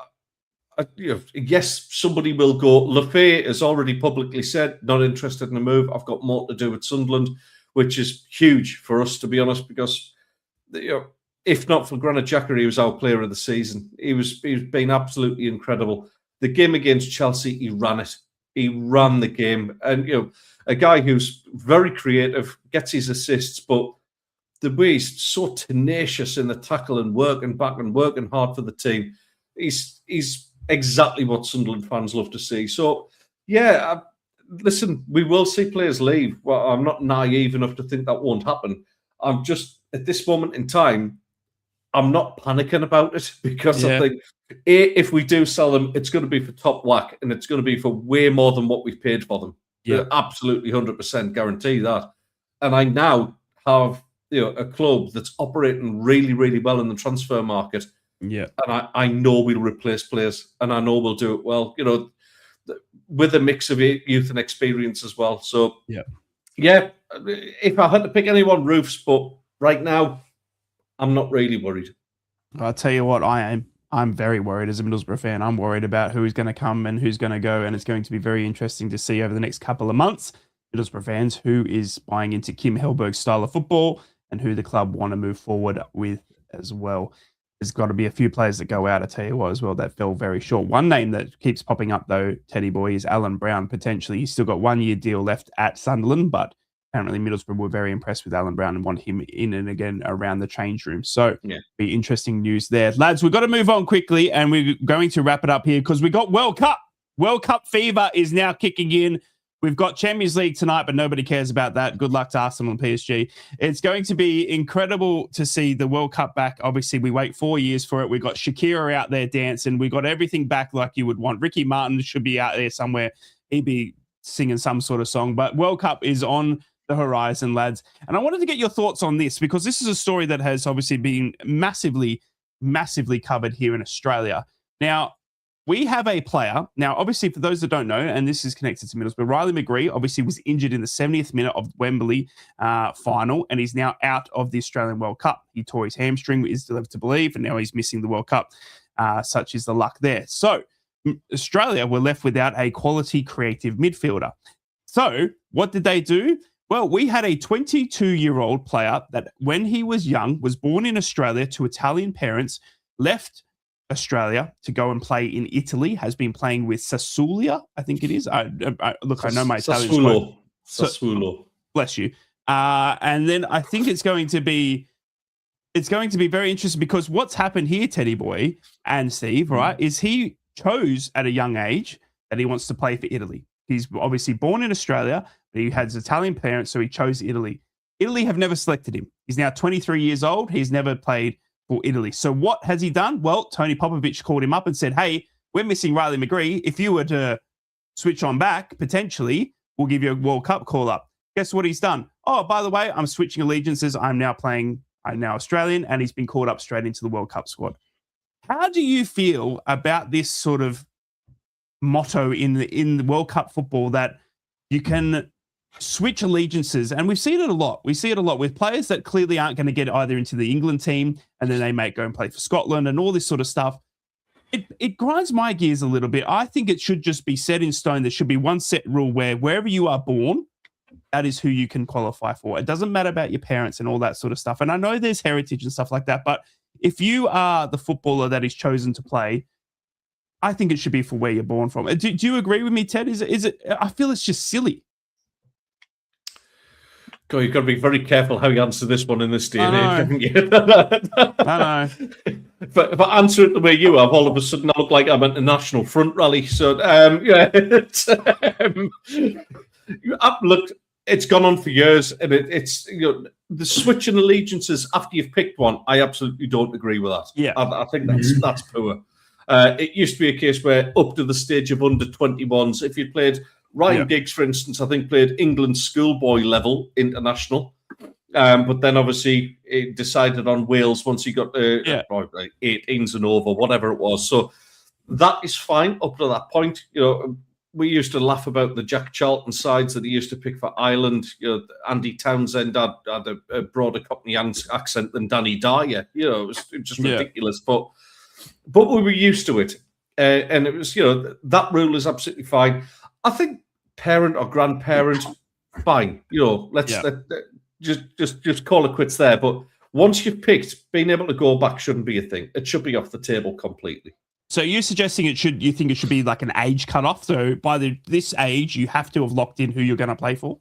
yes, somebody will go. Lafay has already publicly said, not interested in a move. I've got more to do with Sunderland, which is huge for us, to be honest, because if not for Granit Xhaka, he was our player of the season. He's been absolutely incredible. The game against Chelsea, he ran it. He ran the game. And, a guy who's very creative, gets his assists, but the way he's so tenacious in the tackle and working back and working hard for the team, He's exactly what Sunderland fans love to see. So, yeah, listen, we will see players leave. Well, I'm not naive enough to think that won't happen. I'm just, at this moment in time, I'm not panicking about it because I think, if we do sell them, it's going to be for top whack and it's going to be for way more than what we've paid for them. Yeah. Absolutely 100% guarantee that. And I now have a club that's operating really, really well in the transfer market. Yeah. And I know we'll replace players and I know we'll do it well, with a mix of youth and experience as well. So, yeah, if I had to pick anyone, Roofs, but right now, I'm not really worried. I'll tell you what, I'm very worried as a Middlesbrough fan. I'm worried about who's going to come and who's going to go, and it's going to be very interesting to see over the next couple of months, Middlesbrough fans, who is buying into Kim Hellberg's style of football and who the club want to move forward with as well. There's got to be a few players that go out, I tell you what, as well, that fell very short. One name that keeps popping up, though, Teddy Boy, is Alan Brown, potentially. He's still got 1 year deal left at Sunderland, but apparently Middlesbrough were very impressed with Alan Brown and want him in and again around the change room. So, be interesting news there. Lads, we've got to move on quickly, and we're going to wrap it up here because we got World Cup. World Cup fever is now kicking in. We've got Champions League tonight, but nobody cares about that. Good luck to Arsenal and PSG. It's going to be incredible to see the World Cup back. Obviously, we wait 4 years for it. We've got Shakira out there dancing. We got everything back like you would want. Ricky Martin should be out there somewhere. He'd be singing some sort of song. But World Cup is on the horizon, lads. And I wanted to get your thoughts on this because this is a story that has obviously been massively, massively covered here in Australia. Now, we have a player. Now, obviously, for those that don't know, and this is connected to Middlesbrough, Riley McGree obviously was injured in the 70th minute of Wembley final, and he's now out of the Australian World Cup. He tore his hamstring, is left to believe, and now he's missing the World Cup. Such is the luck there. So, Australia were left without a quality creative midfielder. So, what did they do? Well, we had a 22-year-old player that, when he was young, was born in Australia to Italian parents, left Australia to go and play in Italy, has been playing with Sassuolo, I think it is. I know my Italian. Sassuolo. Bless you. And then I think it's going to be very interesting because what's happened here, Teddy Boy and Steve, right, is he chose at a young age that he wants to play for Italy. He's obviously born in Australia, but he has Italian parents, so he chose Italy. Italy have never selected him. He's now 23 years old. He's never played for Italy. So what has he done? Well, Tony Popovich called him up and said, hey, we're missing Riley McGree. If you were to switch on back, potentially, we'll give you a World Cup call-up. Guess what he's done? Oh, by the way, I'm switching allegiances. I'm now Australian, and he's been called up straight into the World Cup squad. How do you feel about this sort of motto in the World Cup football that you can switch allegiances? And we've seen it a lot. We see it a lot with players that clearly aren't going to get either into the England team and then they may go and play for Scotland and all this sort of stuff. It grinds my gears a little bit. I think it should just be set in stone. There should be one set rule where wherever you are born, that is who you can qualify for. It doesn't matter about your parents and all that sort of stuff. And I know there's heritage and stuff like that, but if you are the footballer that is chosen to play, I think it should be for where you're born from. Do you agree with me, Ted? Is it? I feel it's just silly. God, you've got to be very careful how you answer this one in this day and age, haven't you? I know. If I answer it the way you have, all of a sudden I look like I'm at a National Front rally. So, look, it's gone on for years, and it's the switching allegiances after you've picked one. I absolutely don't agree with that. Yeah, I think that's poor. It used to be a case where up to the stage of under 21s, if you played Ryan Giggs, for instance, I think played England schoolboy level international, but then obviously it decided on Wales once he got 18s and over, whatever it was. So that is fine up to that point. We used to laugh about the Jack Charlton sides that he used to pick for Ireland. Andy Townsend had a broader Cockney accent than Danny Dyer. It was just ridiculous. But we were used to it. And it was, that rule is absolutely fine. I think parent or grandparent, fine. Let's just call it quits there. But once you've picked, being able to go back shouldn't be a thing. It should be off the table completely. So you're suggesting you think it should be like an age cutoff? So by this age, you have to have locked in who you're going to play for?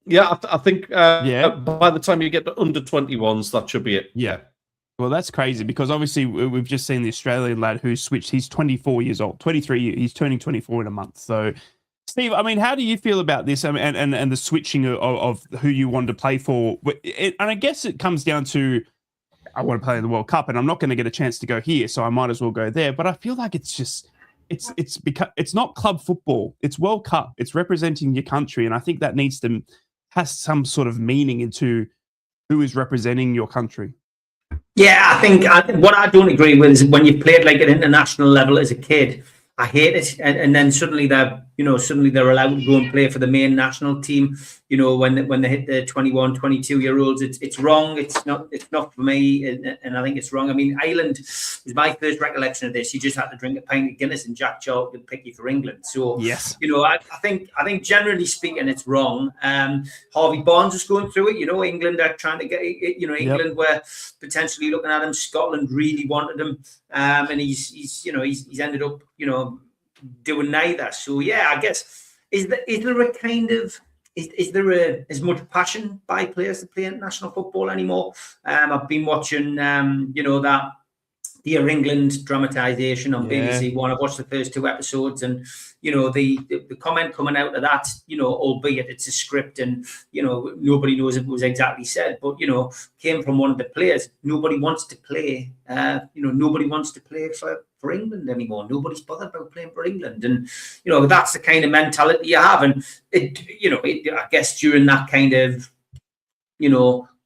Yeah, I think by the time you get to under 21s, that should be it. Yeah. Well, that's crazy because obviously we've just seen the Australian lad who switched. He's 24 years old, 23. He's turning 24 in a month. So, Steve, I mean, how do you feel about this? I mean, and the switching of who you want to play for? And I guess it comes down to I want to play in the World Cup, and I'm not going to get a chance to go here, so I might as well go there. But I feel like it's because it's not club football. It's World Cup. It's representing your country, and I think that needs to has some sort of meaning into who is representing your country. Yeah, I think what I don't agree with is when you played like at international level as a kid. I hate it, and then suddenly they're allowed to go and play for the main national team. When they hit the 21, 22-year-olds, it's wrong. It's not for me, and I think it's wrong. I mean, Ireland was my first recollection of this. You just had to drink a pint of Guinness, and Jack Charlton would pick you for England. So yes, I think generally speaking, it's wrong. Harvey Barnes is going through it. England are trying to get England were potentially looking at him. Scotland really wanted him, and he's ended up doing neither. So yeah, I guess is there a kind of is there as much passion by players to play international football anymore? I've been watching that Dear England dramatisation on BBC One. I've watched the first 2 episodes, and the comment coming out of that, albeit it's a script and nobody knows if it was exactly said, but came from one of the players. Nobody wants to play. Nobody wants to play for England anymore. Nobody's bothered about playing for England, and that's the kind of mentality you have. And I guess during that kind of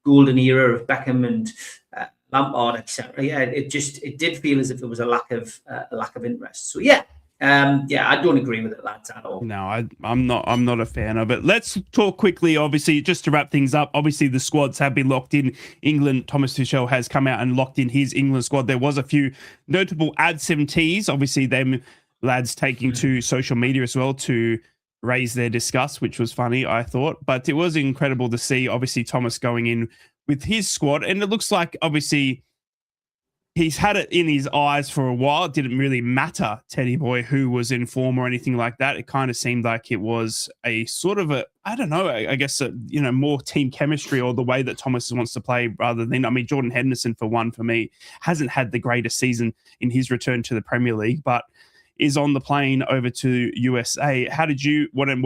golden era of Beckham and Lampard, etc. Yeah, it did feel as if there was a lack of interest. So I don't agree with it, lads, at all. No, I'm not a fan of it. Let's talk quickly, obviously, just to wrap things up. Obviously, the squads have been locked in. England, Thomas Tuchel has come out and locked in his England squad. There was a few notable absentees. Obviously, them lads taking to social media as well to raise their disgust, which was funny, I thought. But it was incredible to see, obviously, Thomas going in with his squad. And it looks like, obviously, he's had it in his eyes for a while. It didn't really matter, Teddy Boy, who was in form or anything like that. It kind of seemed like it was a sort of I don't know, I guess, more team chemistry or the way that Thomas wants to play rather than, Jordan Henderson, for one, for me, hasn't had the greatest season in his return to the Premier League, but is on the plane over to USA. What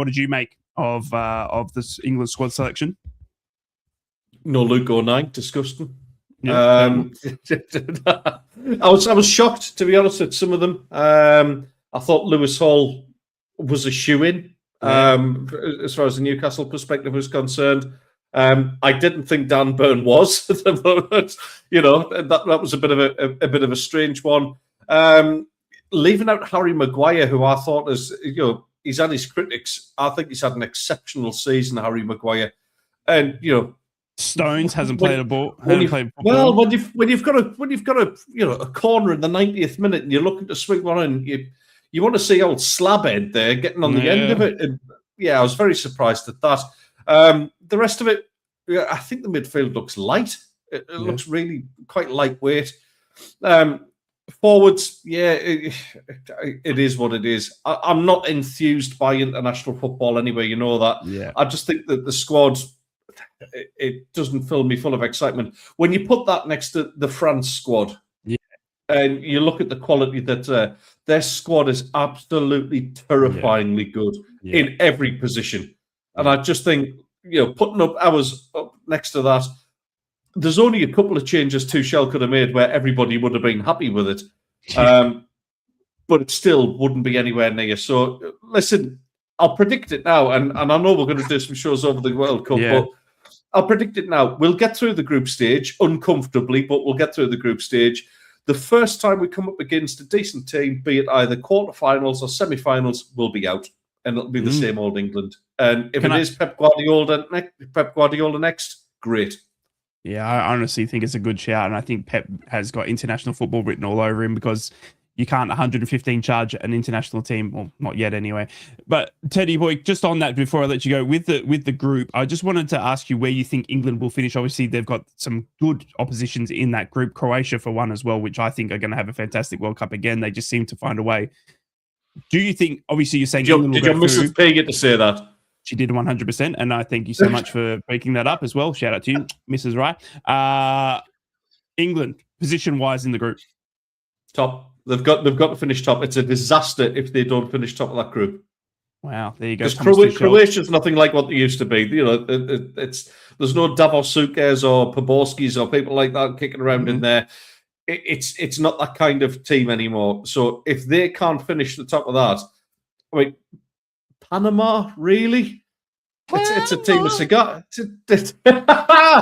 did you make of this England squad selection? No Luke O'Neill, disgusting. Yeah, I was shocked, to be honest, at some of them. I thought Lewis Hall was a shoo-in as far as the Newcastle perspective was concerned. I didn't think Dan Burn was at the moment. That was a bit of a strange one. Leaving out Harry Maguire, who I thought he's had his critics. I think he's had an exceptional season, Harry Maguire, and Stones hasn't played a ball. When you've got a corner in the 90th minute and you're looking to swing one in, you want to see old Slabhead there getting on the end of it. And I was very surprised at that. The rest of it, I think the midfield looks light. It looks really quite lightweight. Forwards, it is what it is. I'm not enthused by international football anyway. You know that. Yeah. I just think that the squad, it doesn't fill me full of excitement. When you put that next to the France squad, and you look at the quality that their squad is absolutely terrifyingly good in every position. And I just think, putting up ours up next to that, there's only a couple of changes Tuchel could have made where everybody would have been happy with it. But it still wouldn't be anywhere near. So, listen, I'll predict it now. And I know we're going to do some shows over the World Cup, but I'll predict it now. We'll get through the group stage uncomfortably, but we'll get through the group stage. The first time we come up against a decent team, be it either quarterfinals or semi-finals, we'll be out. And it'll be the same old England. And if is Pep Guardiola next, great. Yeah, I honestly think it's a good shout, and I think Pep has got international football written all over him because you can't 115 charge an international team, well, not yet anyway. But Teddy Boy, just on that before I let you go, with the group, I just wanted to ask you where you think England will finish. Obviously, they've got some good oppositions in that group, Croatia for one as well, which I think are going to have a fantastic World Cup again. They just seem to find a way. Do you think? Obviously, you're saying did your Mrs. P get to say that? She did 100%, and I thank you so much for breaking that up as well. Shout out to you, Mrs. Wright. England, position-wise in the group? Top. They've got to finish top. It's a disaster if they don't finish top of that group. Wow, there you go. Because Croatia's nothing like what they used to be. You know, there's no Davos Sukers or Poborskis or people like that kicking around in there. It's not that kind of team anymore. So if they can't finish the top of that, I mean, Panama, really? It's a team of cigar.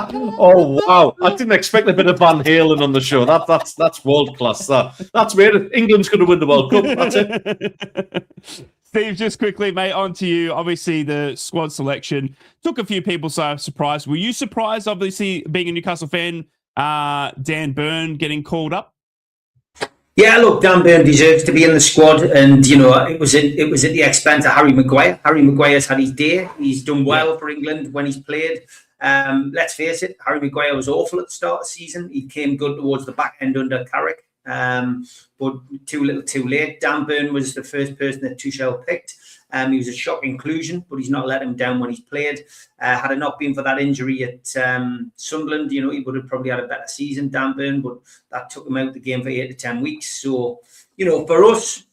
Oh wow! I didn't expect a bit of Van Halen on the show. That's world class. That's made it. England's going to win the World Cup. That's it. Steve, just quickly, mate, on to you. Obviously, the squad selection took a few people by surprise. Were you surprised? Obviously, being a Newcastle fan, Dan Burn getting called up. Yeah, look, Dan Burn deserves to be in the squad, and you know it was at the expense of Harry Maguire. Harry Maguire's had his day. He's done well for England when he's played. Let's face it, Harry Maguire was awful at the start of the season. He came good towards the back end under Carrick, but too little, too late. Dan Burn was the first person that Tuchel picked. He was a shock inclusion, but he's not let him down when he's played. Had it not been for that injury at Sunderland, you know, he would have probably had a better season, Dan Burn, but that took him out of the game for 8 to 10 weeks. So, you know, for us,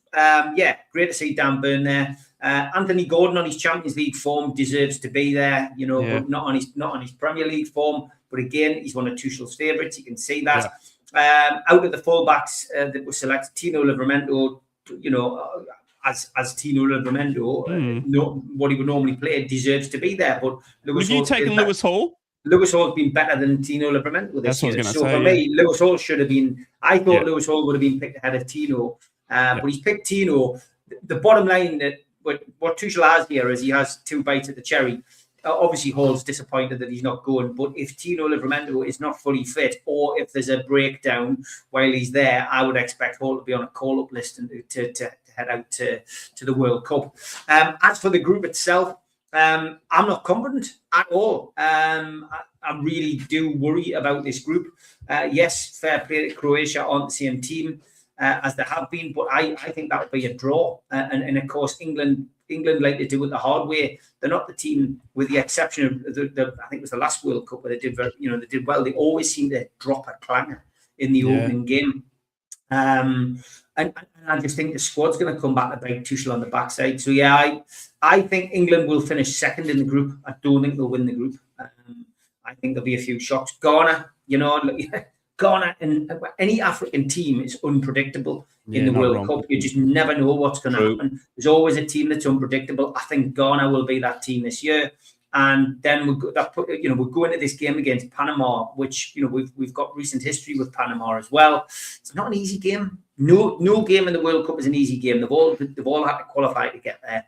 great to see Dan Burn there. Anthony Gordon on his Champions League form deserves to be there, you know, but not on his Premier League form. But again, he's one of Tuchel's favourites. You can see that. Out of the fullbacks that were selected, Tino Livramento, you know, as Tino Livramento, what he would normally play, deserves to be there. But Would you take Lewis Hall? Lewis Hall's been better than Tino Livramento this year. So for me, Lewis Hall should have been. I thought Lewis Hall would have been picked ahead of Tino, but he's picked Tino. The bottom line that what Tuchel has here is he has 2 bites at the cherry. Obviously, Hall's disappointed that he's not going, but if Tino Livramento is not fully fit, or if there's a breakdown while he's there, I would expect Hall to be on a call-up list and to head out to the World Cup. As for the group itself, I'm not confident at all. I really do worry about this group. Yes, fair play to Croatia on the same team as they have been, but I think that would be a draw. And of course, England like they do it the hard way. They're not the team, with the exception of I think it was the last World Cup where they did well. They always seem to drop a clanger in the opening game. And I just think the squad's going to come back to bite Tuchel on the backside. So yeah, I think England will finish second in the group. I don't think they'll win the group. I think there'll be a few shocks. Ghana, you know, Ghana and any African team is unpredictable in the World Cup. You just never know what's going to happen. There's always a team that's unpredictable. I think Ghana will be that team this year. And then we'll go into this game against Panama, which, you know, we've got recent history with Panama as well. It's not an easy game. No game in the World Cup is an easy game. They've all had to qualify to get there.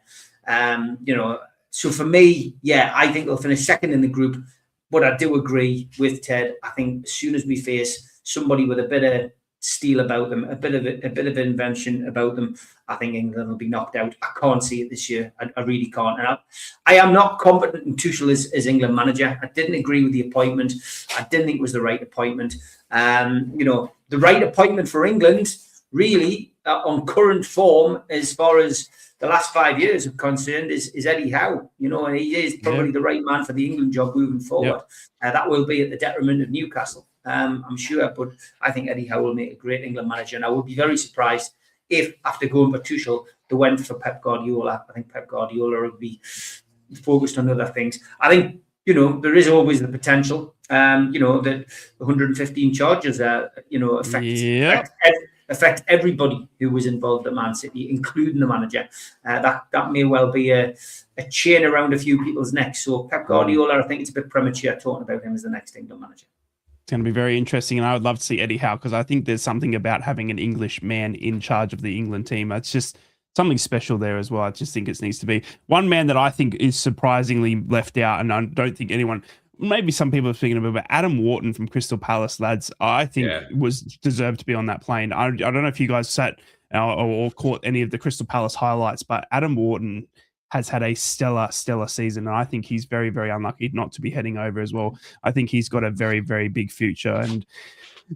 You know, so for me, I think they'll finish second in the group. But I do agree with Ted. I think as soon as we face somebody with a bit of steel about them, a bit of invention about them, I think England will be knocked out. I can't see it this year. I really can't. And I am not confident in Tuchel as England manager. I didn't agree with the appointment. I didn't think it was the right appointment. You know, the right appointment for England, really, on current form, as far as the last 5 years are concerned, is Eddie Howe. You know, and he is probably the right man for the England job moving forward. That will be at the detriment of Newcastle, I'm sure. But I think Eddie Howe will make a great England manager, and I would be very surprised if, after going for Tuchel, they went for Pep Guardiola. I think Pep Guardiola would be focused on other things. I think, you know, there is always the potential, you know, that 115 charges, you know, affect everybody who was involved at Man City, including the manager. That may well be a chain around a few people's necks. So Pep Guardiola, I think it's a bit premature talking about him as the next England manager. It's going to be very interesting, and I would love to see Eddie Howe, because I think there's something about having an English man in charge of the England team. It's just something special there as well. I just think it needs to be. One man that I think is surprisingly left out, and I don't think anyone, maybe some people are speaking about, but Adam Wharton from Crystal Palace, lads, I think was deserved to be on that plane. I don't know if you guys sat or caught any of the Crystal Palace highlights, but Adam Wharton has had a stellar season, and I think he's very, very unlucky not to be heading over as well. I think he's got a very, very big future, and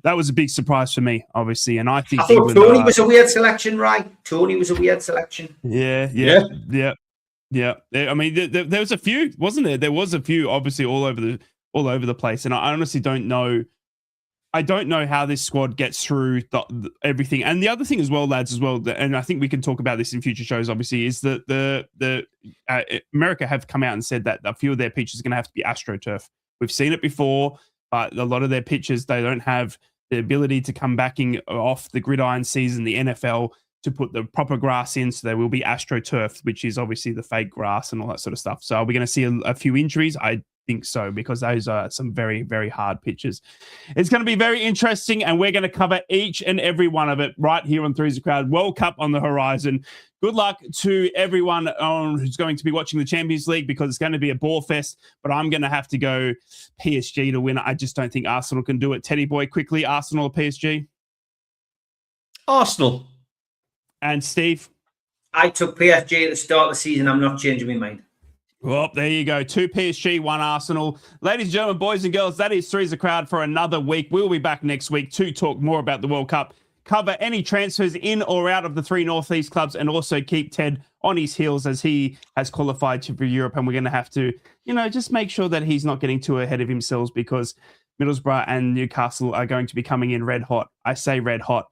that was a big surprise for me, obviously. And I think thought Tony was a weird selection, right? Tony was a weird selection. Yeah. I mean, there was a few, wasn't there? There was a few, obviously, all over the place, and I honestly don't know. I don't know how this squad gets through everything. And the other thing as well, lads, as well, and I think we can talk about this in future shows, obviously, is that America have come out and said that a few of their pitches are going to have to be AstroTurf. We've seen it before, but a lot of their pitches, they don't have the ability to come backing off the gridiron season, the NFL, to put the proper grass in. So there will be AstroTurf, which is obviously the fake grass and all that sort of stuff. So are we going to see a few injuries? I think so, because those are some very, very hard pitches. It's going to be very interesting, and we're going to cover each and every one of it right here on Three's a Crowd. World Cup on the horizon. Good luck to everyone who's going to be watching the Champions League, because it's going to be a ball fest, but I'm going to have to go PSG to win. I just don't think Arsenal can do it. Teddy boy, quickly, Arsenal or PSG? Arsenal. And Steve? I took PSG at the start of the season. I'm not changing my mind. Well, there you go. 2 PSG, 1 Arsenal. Ladies and gentlemen, boys and girls, that is Three's a Crowd for another week. We'll be back next week to talk more about the World Cup, cover any transfers in or out of the 3 Northeast clubs, and also keep Ted on his heels as he has qualified for Europe. And we're going to have to, just make sure that he's not getting too ahead of himself, because Middlesbrough and Newcastle are going to be coming in red hot. I say red hot.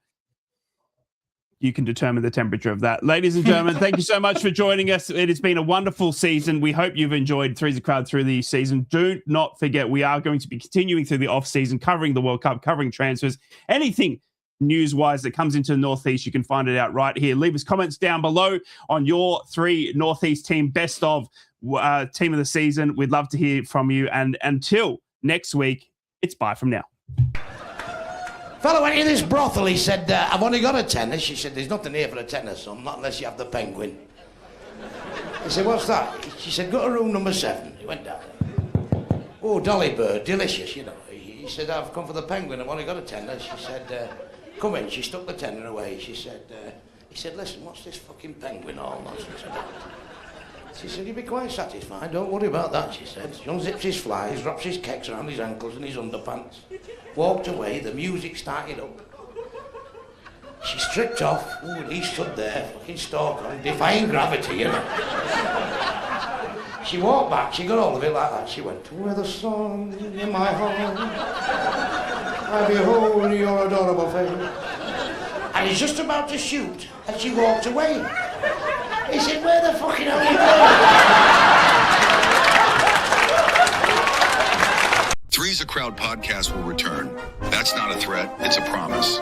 You can determine the temperature of that. Ladies and gentlemen, thank you so much for joining us. It has been a wonderful season. We hope you've enjoyed Three's a Crowd through the season. Do not forget, we are going to be continuing through the off-season, covering the World Cup, covering transfers, anything news-wise that comes into the Northeast. You can find it out right here. Leave us comments down below on your 3 Northeast team best of team of the season. We'd love to hear from you. And until next week, it's bye from now. Fellow went in this brothel, he said, I've only got a tenner. She said, there's nothing here for a tenner, son, not unless you have the penguin. He said, what's that? She said, go to room number 7. He went down there. Oh, dolly bird, delicious, He said, I've come for the penguin, I've only got a tenner. She said, come in. She stuck the tenner away. She said, he said, listen, what's this fucking penguin all nonsense about? She said, you'll be quite satisfied, don't worry about that, she said. She unzips his flies, wraps his kecks around his ankles and his underpants. Walked away, the music started up. She stripped off, and he stood there, fucking stalk on, defying gravity, She walked back, she got hold of it like that. She went, with a song in my heart, I behold your adorable face. And he's just about to shoot, and she walked away. He said, where the fucking hell are you going? Three's a Crowd podcast will return. That's not a threat, it's a promise.